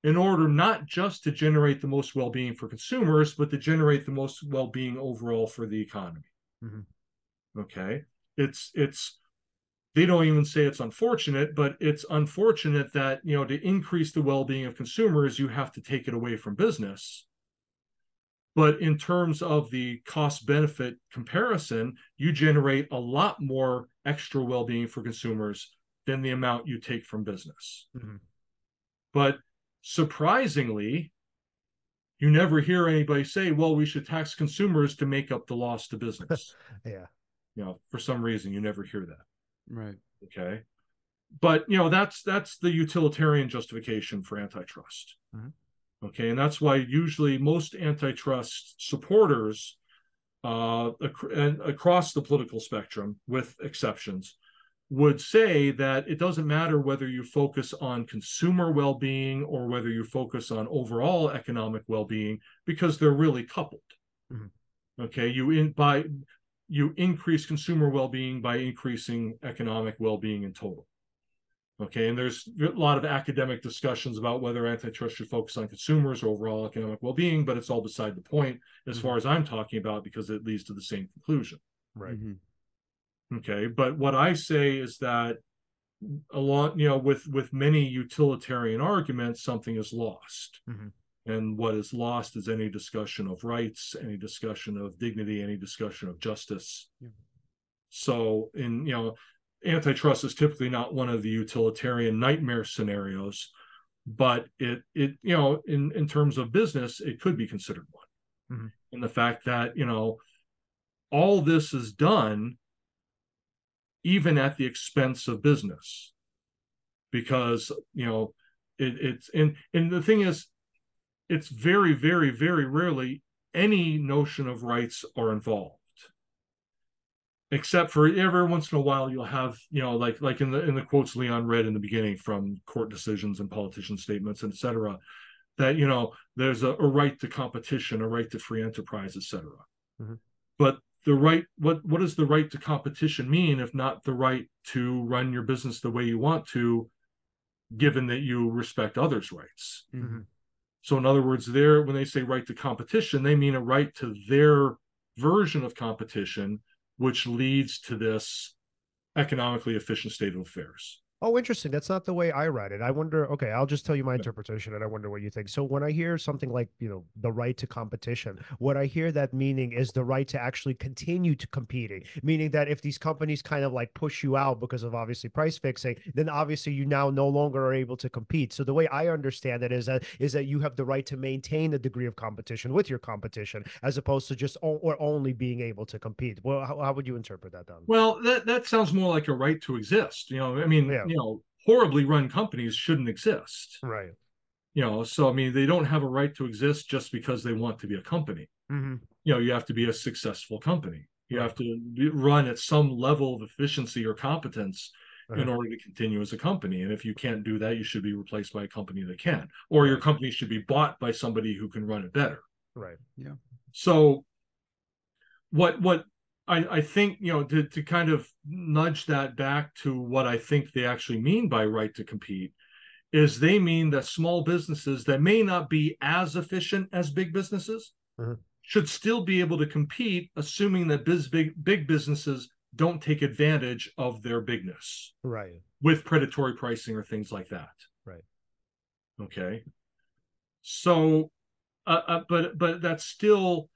in order not just to generate the most well-being for consumers, but to generate the most well-being overall for the economy. Okay, it's they don't even say it's unfortunate, but it's unfortunate that, to increase the well-being of consumers, you have to take it away from business. But in terms of the cost-benefit comparison, you generate a lot more extra well-being for consumers than the amount you take from business. But surprisingly, you never hear anybody say, well, we should tax consumers to make up the loss to business. Yeah. For some reason, you never hear that. Right. Okay. But, that's the utilitarian justification for antitrust. Okay. And that's why usually most antitrust supporters across the political spectrum, with exceptions, would say that it doesn't matter whether you focus on consumer well-being or whether you focus on overall economic well-being, because they're really coupled. Okay, you increase consumer well-being by increasing economic well-being in total. Okay, and there's a lot of academic discussions about whether antitrust should focus on consumers or overall economic well-being, but it's all beside the point as far as I'm talking about, because it leads to the same conclusion. Right. Okay, but what I say is that along, with many utilitarian arguments, something is lost. Mm-hmm. And what is lost is any discussion of rights, any discussion of dignity, any discussion of justice. Yeah. So antitrust is typically not one of the utilitarian nightmare scenarios, but it in terms of business, it could be considered one. Mm-hmm. In the fact that, all this is done even at the expense of business, because it's and the thing is, it's very, very, very rarely any notion of rights are involved, except for every once in a while you'll have, like in the quotes Leon read in the beginning from court decisions and politician statements, etc., that there's a right to competition, a right to free enterprise, etc. Mm-hmm. But the right, what does the right to competition mean if not the right to run your business the way you want to, given that you respect others' rights? Mm-hmm. So in other words, when they say right to competition, they mean a right to their version of competition, which leads to this economically efficient state of affairs. Oh, interesting. That's not the way I read it. I wonder, okay, I'll just tell you my interpretation and I wonder what you think. So when I hear something like, the right to competition, what I hear that meaning is the right to actually continue to competing, meaning that if these companies kind of like push you out because of obviously price fixing, then obviously you now no longer are able to compete. So the way I understand it is that you have the right to maintain a degree of competition with your competition, as opposed to just or only being able to compete. Well, how would you interpret that, Don? Well, that sounds more like a right to exist. Yeah. Horribly run companies shouldn't exist. Right. So they don't have a right to exist just because they want to be a company. Mm-hmm. You have to be a successful company. You have to run at some level of efficiency or competence in order to continue as a company. And if you can't do that, you should be replaced by a company that can, or your company should be bought by somebody who can run it better. Right. Yeah. So what I think, to kind of nudge that back to what I think they actually mean by right to compete, is they mean that small businesses that may not be as efficient as big businesses should still be able to compete, assuming that big businesses don't take advantage of their bigness, right, with predatory pricing or things like that. Right. Okay. So, but that's still,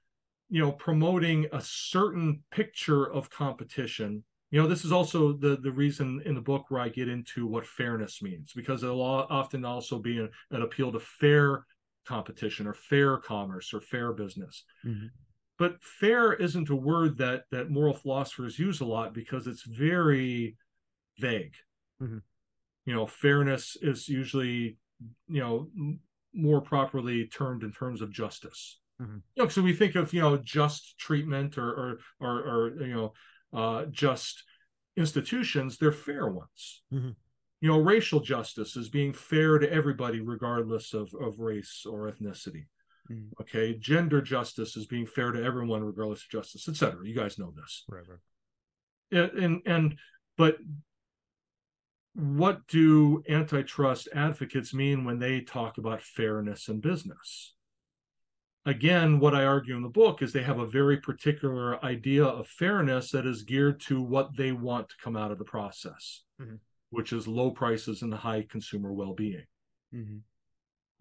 promoting a certain picture of competition. This is also the reason in the book where I get into what fairness means, because it'll often also be an appeal to fair competition or fair commerce or fair business. Mm-hmm. But fair isn't a word that moral philosophers use a lot because it's very vague. Mm-hmm. Fairness is usually, more properly termed in terms of justice. Mm-hmm. So we think of, just treatment or just institutions, they're fair ones. Mm-hmm. Racial justice is being fair to everybody, regardless of race or ethnicity. Mm. Okay. Gender justice is being fair to everyone, regardless of justice, etc. You guys know this. Right. But what do antitrust advocates mean when they talk about fairness in business? Again, what I argue in the book is they have a very particular idea of fairness that is geared to what they want to come out of the process, which is low prices and high consumer well-being.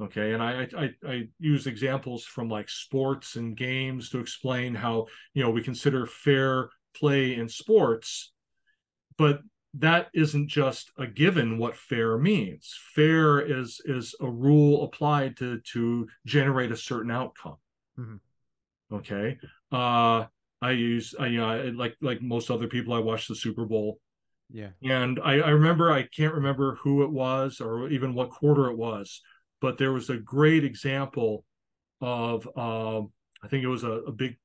Okay, and I use examples from like sports and games to explain how, we consider fair play in sports, but that isn't just a given what fair means. Fair is a rule applied to generate a certain outcome. Okay. I like most other people, I watch the Super Bowl. Yeah. And I remember, I can't remember who it was or even what quarter it was, but there was a great example of I think it was a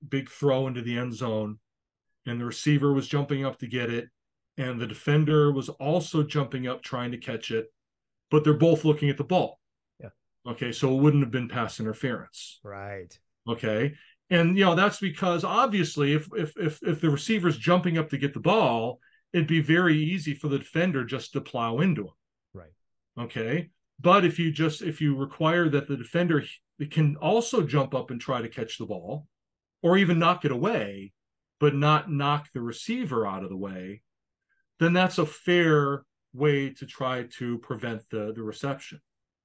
big throw into the end zone, and the receiver was jumping up to get it, and the defender was also jumping up trying to catch it, but they're both looking at the ball. Yeah. Okay, so it wouldn't have been pass interference. Right. Okay, and that's because obviously if the receiver's jumping up to get the ball, it'd be very easy for the defender just to plow into him. Right. Okay, but if you require that the defender can also jump up and try to catch the ball, or even knock it away, but not knock the receiver out of the way, then that's a fair way to try to prevent the reception.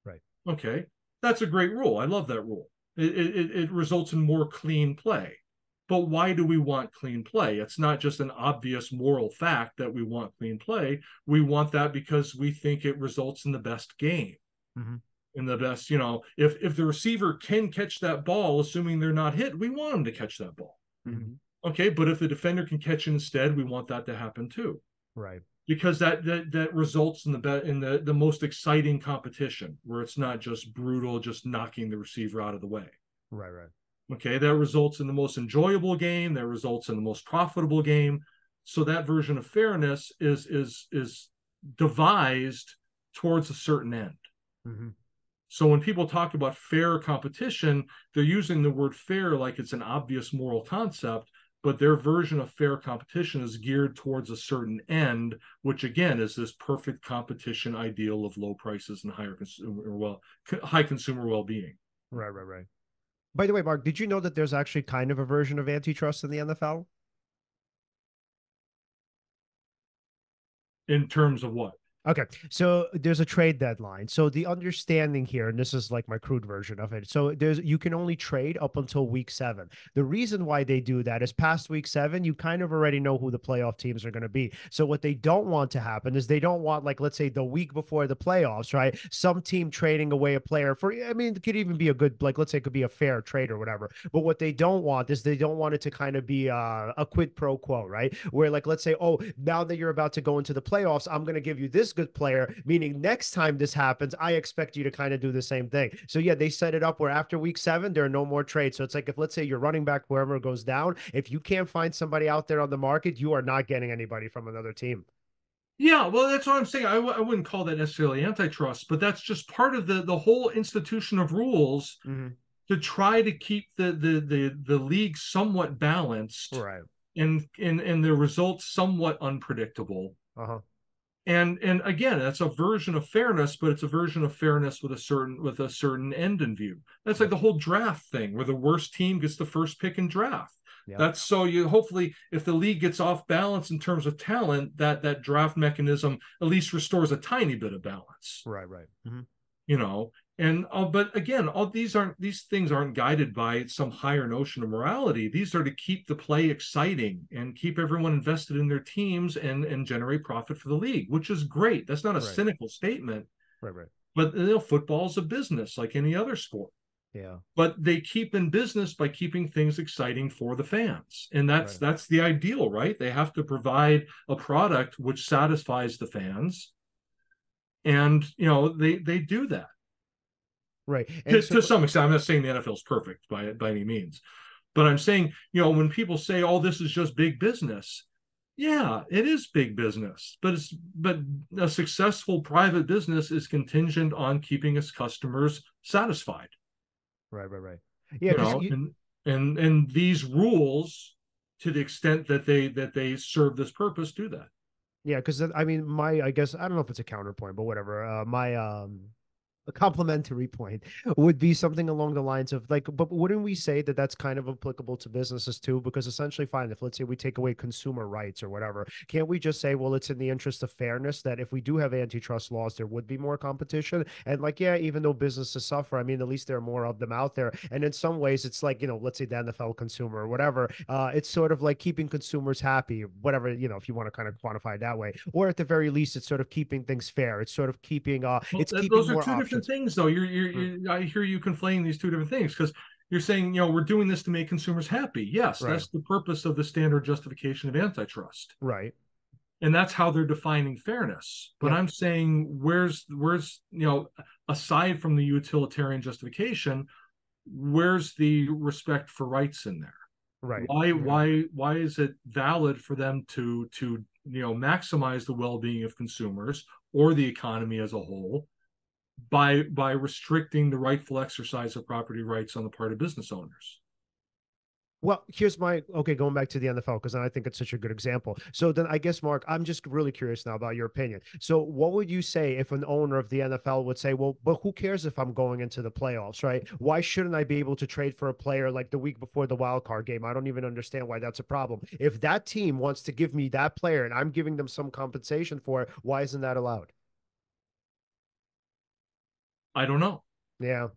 Right. Okay, that's a great rule. I love that rule. It results in more clean play. But why do we want clean play? It's not just an obvious moral fact that we want clean play. We want that because we think it results in the best game. Mm-hmm. In the best, if the receiver can catch that ball, assuming they're not hit, we want them to catch that ball. Mm-hmm. Okay, but if the defender can catch it instead, we want that to happen too. Right. Because that results in the most exciting competition, where it's not just brutal, just knocking the receiver out of the way. Right. Right. Okay, that results in the most enjoyable game. That results in the most profitable game. So that version of fairness is devised towards a certain end. Mm-hmm. So when people talk about fair competition, they're using the word fair like it's an obvious moral concept, but their version of fair competition is geared towards a certain end, which again is this perfect competition ideal of low prices and high consumer well-being. Right. Right. Right. By the way, Mark, did you know that there's actually kind of a version of antitrust in the NFL? In terms of what? Okay, so there's a trade deadline. So the understanding here, and this is like my crude version of it. So you can only trade up until week 7. The reason why they do that is past week 7, you kind of already know who the playoff teams are going to be. So what they don't want to happen is they don't want, like, let's say the week before the playoffs, right? Some team trading away a player for, I mean, it could even be a good, like, let's say it could be a fair trade or whatever. But what they don't want is they don't want it to kind of be a quid pro quo, right? Where, like, let's say, oh, now that you're about to go into the playoffs, I'm going to give you this good player, meaning next time this happens, I expect you to kind of do the same thing. So yeah, they set it up where after week 7, there are no more trades. So it's like, if let's say your running back, wherever goes down, if you can't find somebody out there on the market, you are not getting anybody from another team. Yeah, well, that's what I'm saying. I wouldn't call that necessarily antitrust, but that's just part of the whole institution of rules to try to keep the league somewhat balanced, right? And the results somewhat unpredictable. Uh-huh. And again, that's a version of fairness, but it's a version of fairness with a certain end in view. That's like the whole draft thing, where the worst team gets the first pick in draft. Yep. That's so you hopefully, if the league gets off balance in terms of talent, that draft mechanism at least restores a tiny bit of balance. Right, right. And but again, these things aren't guided by some higher notion of morality. These are to keep the play exciting and keep everyone invested in their teams and generate profit for the league, which is great. That's not a cynical statement. Right, right. But football is a business like any other sport. Yeah. But they keep in business by keeping things exciting for the fans. And that's the ideal, right? They have to provide a product which satisfies the fans. And they do that. Right. And to some extent, I'm not saying the NFL is perfect by any means, but I'm saying, when people say, "Oh, this is just big business," yeah, it is big business, but a successful private business is contingent on keeping its customers satisfied. Right, right, right. Yeah, and these rules, to the extent that they serve this purpose, do that. Yeah, because I mean, I guess I don't know if it's a counterpoint, but whatever. A complimentary point would be something along the lines of like, but wouldn't we say that that's kind of applicable to businesses too? Because essentially, fine, if let's say we take away consumer rights or whatever, can't we just say, well, it's in the interest of fairness that if we do have antitrust laws, there would be more competition? And like, yeah, even though businesses suffer, I mean, at least there are more of them out there. And in some ways, it's like, let's say the NFL consumer or whatever, it's sort of like keeping consumers happy, whatever, if you want to kind of quantify it that way, or at the very least, it's sort of keeping things fair. It's sort of keeping, it's keeping more options. Things though. I hear you conflating these two different things, because you're saying, we're doing this to make consumers happy. Yes, that's the purpose of the standard justification of antitrust. Right. And that's how they're defining fairness. But I'm saying, where's aside from the utilitarian justification, where's the respect for rights in there? Right. Why is it valid for them to maximize the well-being of consumers or the economy as a whole by restricting the rightful exercise of property rights on the part of business owners? Well, here's my going back to the NFL because I think it's such a good example. So then I guess, Mark, I'm just really curious now about your opinion. So what would you say if an owner of the NFL would say, well, but who cares if I'm going into the playoffs, right? Why shouldn't I be able to trade for a player like the week before the wild card game? I don't even understand why that's a problem. If that team wants to give me that player and I'm giving them some compensation for it, why isn't that allowed? I don't know. Yeah.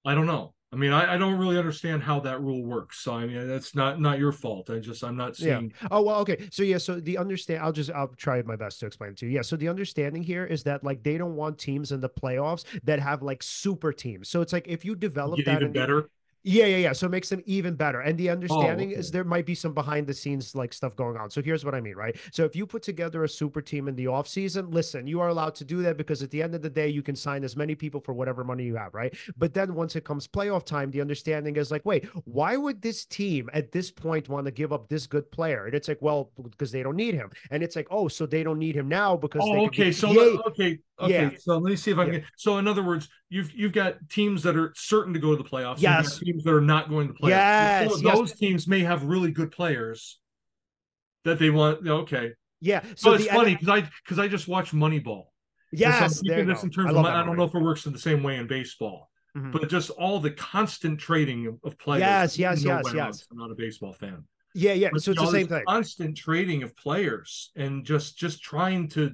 I don't know. I mean, I don't really understand how that rule works. So I mean, that's not your fault. I'm not Yeah. seeing. Oh, well, okay. So yeah, so the understand I'll try my best to explain it to you. Yeah. So the understanding here is that like they don't want teams in the playoffs that have like super teams. So it's like if you develop Get that even in the better. yeah. So it makes them even better. And the Oh, understanding is okay. there might be some behind the scenes like stuff going on. So here's what I mean, right? So if you put together a super team in the offseason, listen, you are allowed to do that because at the end of the day, you can sign as many people for whatever money you have, right? But then once it comes playoff time, the understanding is like, wait, why would this team at this point want to give up this good player? And it's like, well, because they don't need him. And it's like, oh, so they don't need him now because they Oh, could get okay. So yay. Yeah. okay. So let me see if I Yeah. can get. So in other words, you've got teams that are certain to go to the playoffs. You've got Yes. teams that are not going to the playoffs. So Yes. Yes. those teams may have really good players that they want. Okay. Yeah. So So it's the funny because I just watched Moneyball, and so I'm yes, there keeping you this go. in I terms of love that I don't know movie. if it works in the same way in baseball, Mhm. but just all the constant trading of players. I Yes, didn't yes, know yes, went on. yes. So I'm not a baseball fan. Yeah, yeah. But So it's the this same thing. constant trading of players and just trying to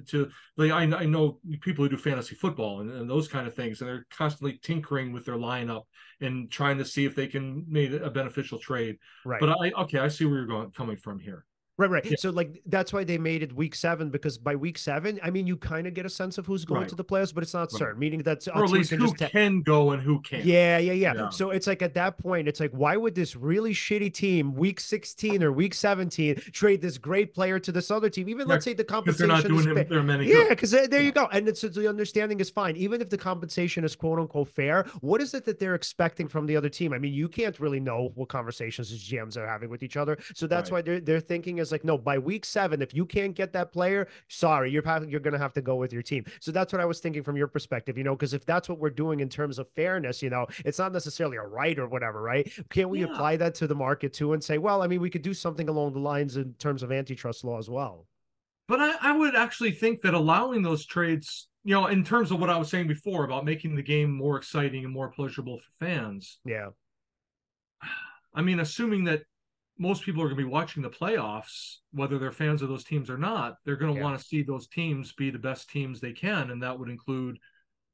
like I know people who do fantasy football and those kind of things, and they're constantly tinkering with their lineup and trying to see if they can make a beneficial trade. Right. But I see where you're coming from here. Right, right. Yeah, So like that's why they made it week 7 because by week 7, I mean you kind of get a sense of who's going right, to the playoffs, but it's not right. certain. Meaning that a Or at team least can who just can go and who can't. yeah. Yeah, So it's like at that point, it's like, why would this really shitty team, week 16 or week 17, trade this great player to this other team? Even yeah, let's say the because they're not compensation is doing fair. them any Yeah, good. because there Yeah, you go. And it's the understanding is fine. Even if the compensation is quote unquote fair, what is it that they're expecting from the other team? I mean, you can't really know what conversations the GMs are having with each other. So that's right. why they're thinking is like, no, by week 7, if you can't get that player, sorry, you're gonna have to go with your team. So that's what I was thinking from your perspective, because if that's what we're doing in terms of fairness, it's not necessarily a right or whatever, right? Can't we Yeah, apply that to the market too and say, well, I mean, we could do something along the lines in terms of antitrust law as well? but I would actually think that allowing those trades, in terms of what I was saying before about making the game more exciting and more pleasurable for fans, Yeah, I mean, assuming that most people are going to be watching the playoffs, whether they're fans of those teams or not, they're going to yeah, want to see those teams be the best teams they can. And that would include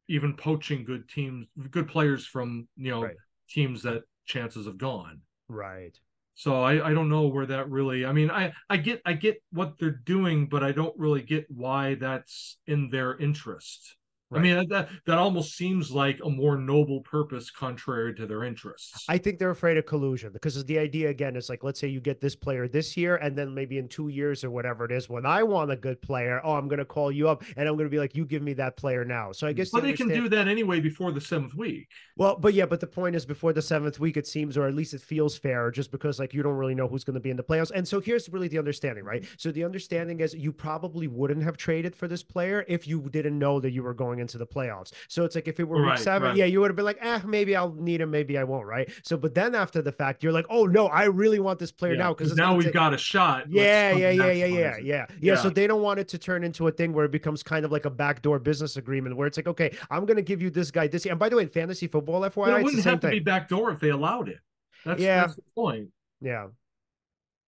even poaching good teams, good players from, right, teams that chances have gone. right, So I don't know where that really. I mean, I get what they're doing, but I don't really get why that's in their interest. I right. mean, that almost seems like a more noble purpose contrary to their interests. I think they're afraid of collusion because the idea again is like, let's say you get this player this year, and then maybe in 2 years or whatever it is, when I want a good player, oh, I'm going to call you up and I'm going to be like, you give me that player now. So I guess the But they can understand. do that anyway before the seventh week. Well, but yeah, but the point is before the 7th week, it seems, or at least it feels fair, just because like you don't really know who's going to be in the playoffs. And so here's really the understanding, right? So the understanding is you probably wouldn't have traded for this player if you didn't know that you were going into the playoffs. So it's like if it were week Right, 7, right. yeah, you would have been like, maybe I'll need him, maybe I won't, right? So, but then after the fact, you're like, oh no, I really want this player Yeah, now because because it's now going to we've take. got a shot. Let's Yeah, try yeah, to yeah, yeah, yeah, maximize it. yeah, yeah. So Yeah. they don't want it to turn into a thing where it becomes kind of like a backdoor business agreement where it's like, okay, I'm going to give you this guy this year. And by the way, in fantasy football, But FYI, it it's the wouldn't same have to be thing. backdoor if they allowed it. That's Yeah, that's the point. yeah.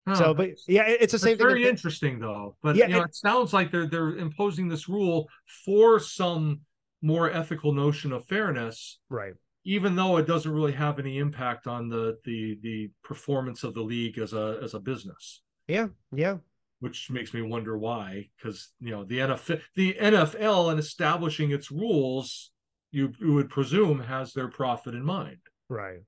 Huh. So, but yeah, it's the That's same thing. very interesting, though. But Yeah, it sounds like they're imposing this rule for some more ethical notion of fairness, right. even though it doesn't really have any impact on the performance of the league as a business. Yeah, yeah, Which makes me wonder why, because the NFL in establishing its rules, you would presume has their profit in mind. right.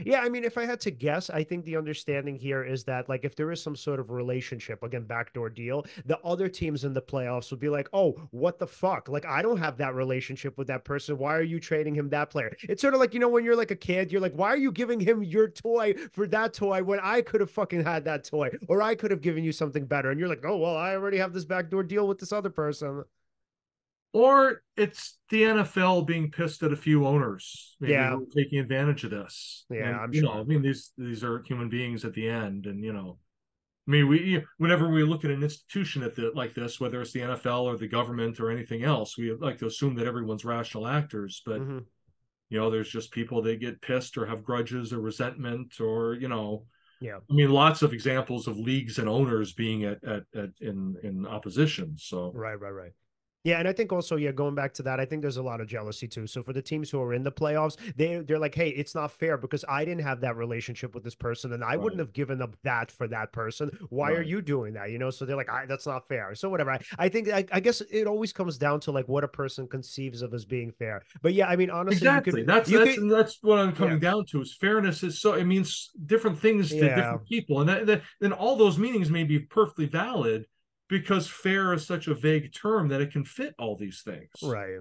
Yeah, I mean, if I had to guess, I think the understanding here is that, like, if there is some sort of relationship, again, backdoor deal, the other teams in the playoffs would be like, oh, what the fuck? Like, I don't have that relationship with that person. Why are you trading him that player? It's sort of like, when you're like a kid, you're like, why are you giving him your toy for that toy when I could have fucking had that toy or I could have given you something better? And you're like, oh, well, I already have this backdoor deal with this other person. or it's the NFL being pissed at a few owners, maybe Yeah. who are taking advantage of this. Yeah, And I'm you know, sure. I mean, these are human beings at the end, and you know, I mean, whenever we look at an institution like this, whether it's the NFL or the government or anything else, we like to assume that everyone's rational actors, but Hmm. you know, there's just people that get pissed or have grudges or resentment, or you know, Yeah. I mean, lots of examples of leagues and owners being in opposition. So Right, right, right. Yeah, and I think also, yeah, going back to that, I think there's a lot of jealousy too. So for the teams who are in the playoffs, they're like, hey, it's not fair because I didn't have that relationship with this person, and I wouldn't right, have given up that for that person. Why are right, you doing that? You know, so they're like, that's not fair. So whatever. I think I guess it always comes down to like what a person conceives of as being fair. But yeah, I mean, honestly, exactly. That's you that's could, and that's what I'm yeah, coming down to. Is fairness is so it means different things to yeah, different people, and then all those meanings may be perfectly valid because fair is such a vague term that it can fit all these things. right,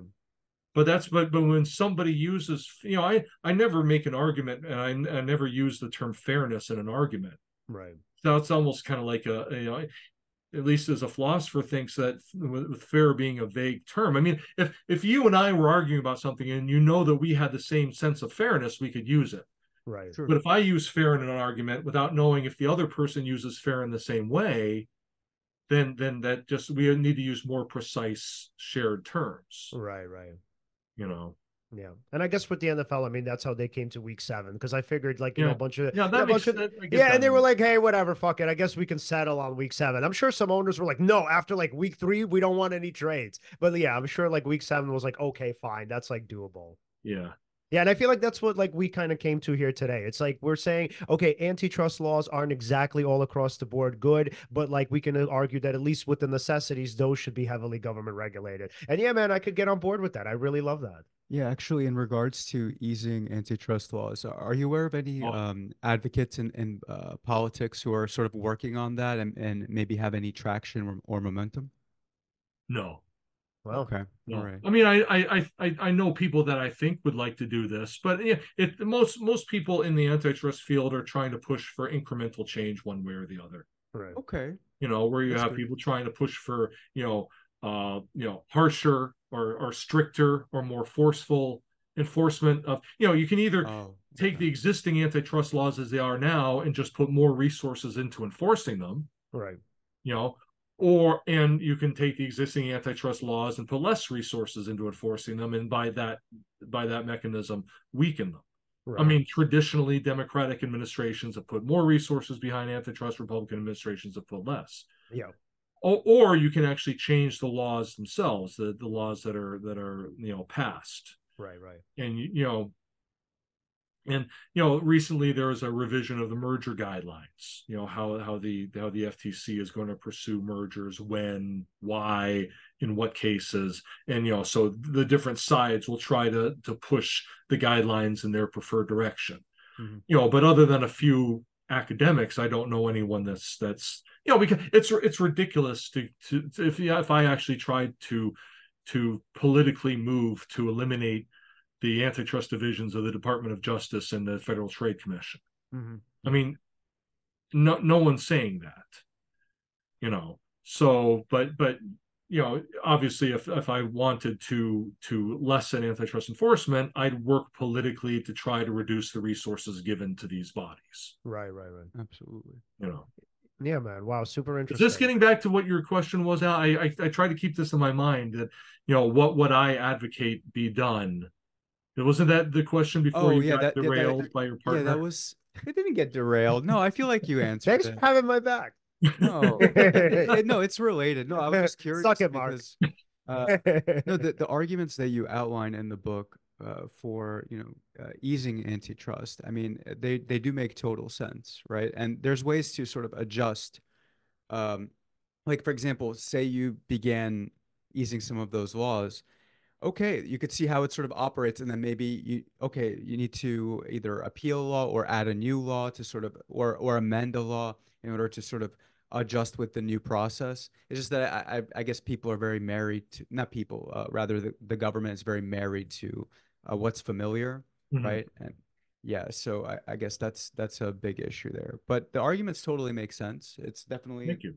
But when somebody uses, you know, I never make an argument, and I never use the term fairness in an argument. right, So it's almost kind of like you know, at least as a philosopher thinks that with fair being a vague term. I mean, if you and I were arguing about something and you know that we had the same sense of fairness, we could use it. right. Sure. But if I use fair in an argument without knowing if the other person uses fair in the same way, then that just we need to use more precise shared terms. Right, right. You know. Yeah, and I guess with the NFL, I mean that's how they came to Week 7 because I figured like Yeah. a bunch of Yeah, a that bunch makes of that I get yeah, and that. they were like, hey, whatever, fuck it, I guess we can settle on Week 7. I'm sure some owners were like, no, after like Week 3, we don't want any trades. But yeah, I'm sure like Week 7 was like, okay, fine, that's like doable. Yeah. Yeah, and I feel like that's what like we kind of came to here today. It's like we're saying, okay, antitrust laws aren't exactly all across the board good, but like we can argue that at least with the necessities, those should be heavily government regulated. And yeah, man, I could get on board with that. I really love that. Yeah, actually, in regards to easing antitrust laws, are you aware of any Oh, advocates in politics who are sort of working on that and maybe have any traction or momentum? no. Well, Okay, all No, right. I mean, I know people that I think would like to do this, but yeah, most people in the antitrust field are trying to push for incremental change one way or the other. right. Okay, You know, where you that's have good. people trying to push for harsher or stricter or more forceful enforcement of you can either Oh, take okay. the existing antitrust laws as they are now and just put more resources into enforcing them, Right. you know, and you can take the existing antitrust laws and put less resources into enforcing them, and by that mechanism weaken them. I Right. mean, traditionally, Democratic administrations have put more resources behind antitrust. Republican administrations have put less. Yeah. Or you can actually change the laws themselves, the laws that are passed, Right. Right. and recently there was a revision of the merger guidelines. How the FTC is going to pursue mergers, when, why, in what cases, and so the different sides will try to push the guidelines in their preferred direction. Mhm. But other than a few academics, I don't know anyone that's because it's ridiculous to if I actually tried to politically move to eliminate the antitrust divisions of the Department of Justice and the Federal Trade Commission. Hmm. I mean, no one's saying that. So, but obviously, if I wanted to lessen antitrust enforcement, I'd work politically to try to reduce the resources given to these bodies. Right. Right. Right. Absolutely. Yeah, man. Wow. Super Is this interesting. getting back to what your question was, Al? I try to keep this in my mind that what would I advocate be done? Wasn't that the question before Oh you yeah, got that yeah that derailed by your yeah that partner? was. It didn't get derailed. No, I feel like you answered Thanks it. for having my back. No, no, it's related. No, I was just Suck curious it, Mark. because uh, no, the arguments that you outline in the book for easing antitrust. I mean, they do make total sense, right? And there's ways to sort of adjust. Um, like for example, say you began easing some of those laws. Okay, you could see how it sort of operates, and then maybe you need to either appeal a law or add a new law to sort of or amend a law in order to sort of adjust with the new process. It's just that I guess people are very married to, not people, rather the government is very married to what's familiar, Mhm. right? And yeah, so I guess that's a big issue there. But the arguments totally make sense. It's definitely Thank you.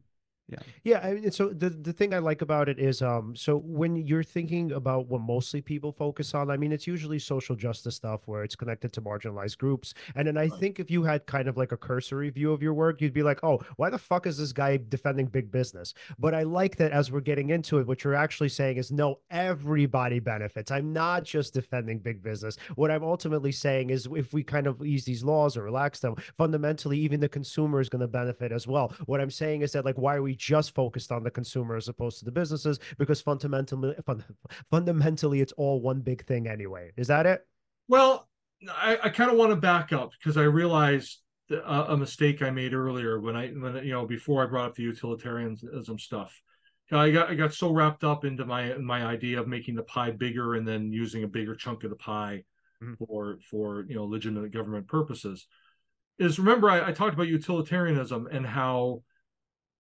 Yeah. Yeah, I mean, so the thing I like about it is, so when you're thinking about what mostly people focus on, I mean, it's usually social justice stuff where it's connected to marginalized groups. And then I Right. think if you had kind of like a cursory view of your work, you'd be like, oh, why the fuck is this guy defending big business? But I like that as we're getting into it, what you're actually saying is, no, everybody benefits. I'm not just defending big business. What I'm ultimately saying is, if we kind of ease these laws or relax them, fundamentally, even the consumer is going to benefit as well. What I'm saying is that, like, why are we just focused on the consumer as opposed to the businesses? Because fundamentally, it's all one big thing anyway. Is that it? Well, I kind of want to back up because I realized a mistake I made earlier when before I brought up the utilitarianism stuff. I got so wrapped up into my idea of making the pie bigger and then using a bigger chunk of the pie for legitimate government purposes. Is remember I talked about utilitarianism and how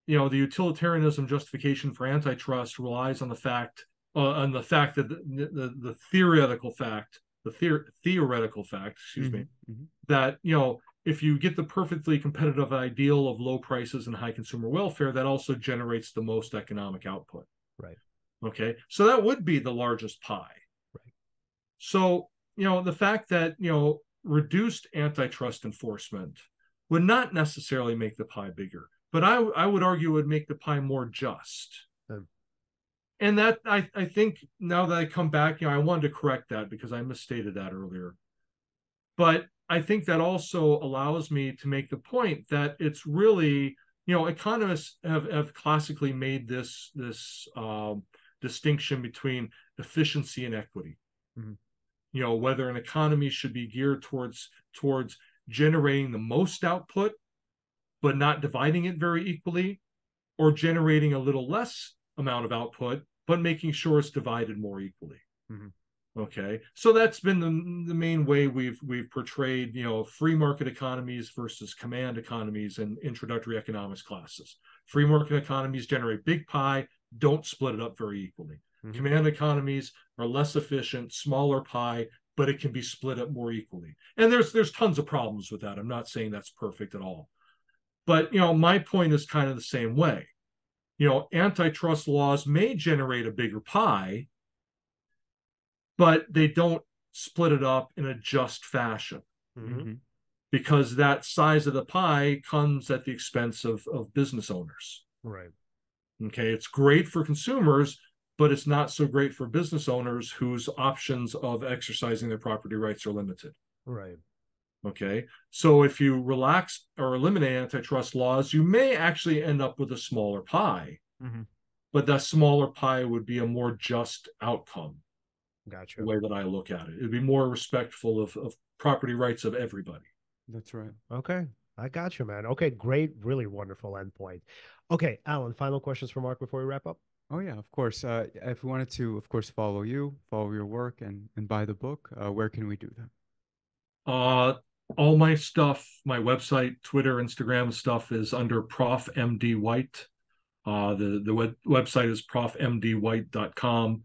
the utilitarianism justification for antitrust relies on the fact that the theoretical fact, excuse me, that if you get the perfectly competitive ideal of low prices and high consumer welfare, that also generates the most economic output. Right. Okay, so that would be the largest pie. Right. So the fact that reduced antitrust enforcement would not necessarily make the pie bigger, but I would argue it would make the pie more just. And that I think now that I come back, I wanted to correct that because I misstated that earlier. But I think that also allows me to make the point that it's really, economists have classically made this distinction between efficiency and equity. Whether an economy should be geared towards generating the most output, but not dividing it very equally, or generating a little less amount of output, but making sure it's divided more equally. Okay, so that's been the main way we've portrayed free market economies versus command economies in introductory economics classes. Free market economies generate big pie, don't split it up very equally. Command economies are less efficient, smaller pie, but it can be split up more equally. And there's tons of problems with that. I'm not saying that's perfect at all. But my point is kind of the same way. Antitrust laws may generate a bigger pie, but they don't split it up in a just fashion. Because that size of the pie comes at the expense of business owners. Right. Okay, it's great for consumers, but it's not so great for business owners whose options of exercising their property rights are limited. Right. Okay, so if you relax or eliminate antitrust laws, you may actually end up with a smaller pie, but that smaller pie would be a more just outcome. Gotcha. The way that I look at it, it'd be more respectful of property rights of everybody. That's right. Okay, I got you, man. Okay, great, really wonderful endpoint. Okay, Alan, final questions for Mark before we wrap up? Oh yeah, of course. If we wanted to, of course, follow your work, and buy the book, where can we do that? All my stuff, my website, Twitter, Instagram stuff is under Prof. MD White. The website is profmdwhite.com.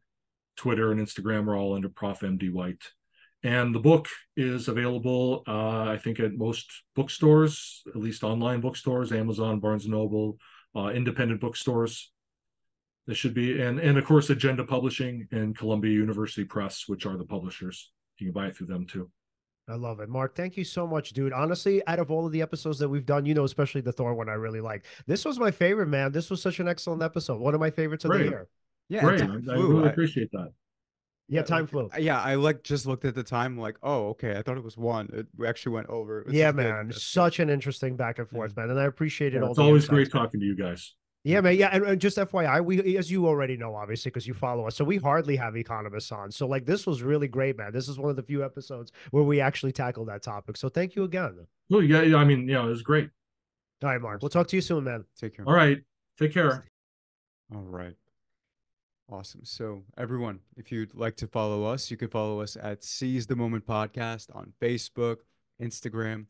Twitter and Instagram are all under Prof. MD White. And the book is available, I think, at most bookstores, at least online bookstores, Amazon, Barnes & Noble, independent bookstores. There should be, and of course, Agenda Publishing and Columbia University Press, which are the publishers. You can buy it through them too. I love it. Mark, thank you so much, dude. Honestly, out of all of the episodes that we've done, especially the Thor one, I really like. This was my favorite, man. This was such an excellent episode. One of my favorites of the year. Yeah, great. I really appreciate that. Yeah, time flew. Yeah, I just looked at the time, like, oh, okay, I thought it was one. We actually went over. Yeah, man. Such an interesting back and forth, man. And I appreciate it all. It's always great talking to you guys. Yeah, man. Yeah, and just FYI, we, as you already know, obviously, because you follow us, so we hardly have economists on. So, like, this was really great, man. This is one of the few episodes where we actually tackled that topic. So, thank you again. Well, yeah, I mean, it was great. All right, Mark. We'll talk to you soon, man. Take care. All right. Take care. All right. Awesome. So everyone, if you'd like to follow us, you can follow us at Seize the Moment Podcast on Facebook, Instagram,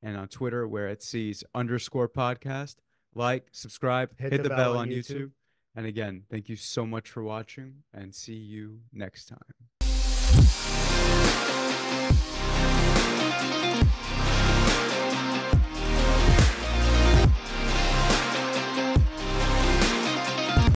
and on Twitter. We're at Seize_podcast. Like, subscribe, hit the bell on YouTube. And again, thank you so much for watching, and see you next time.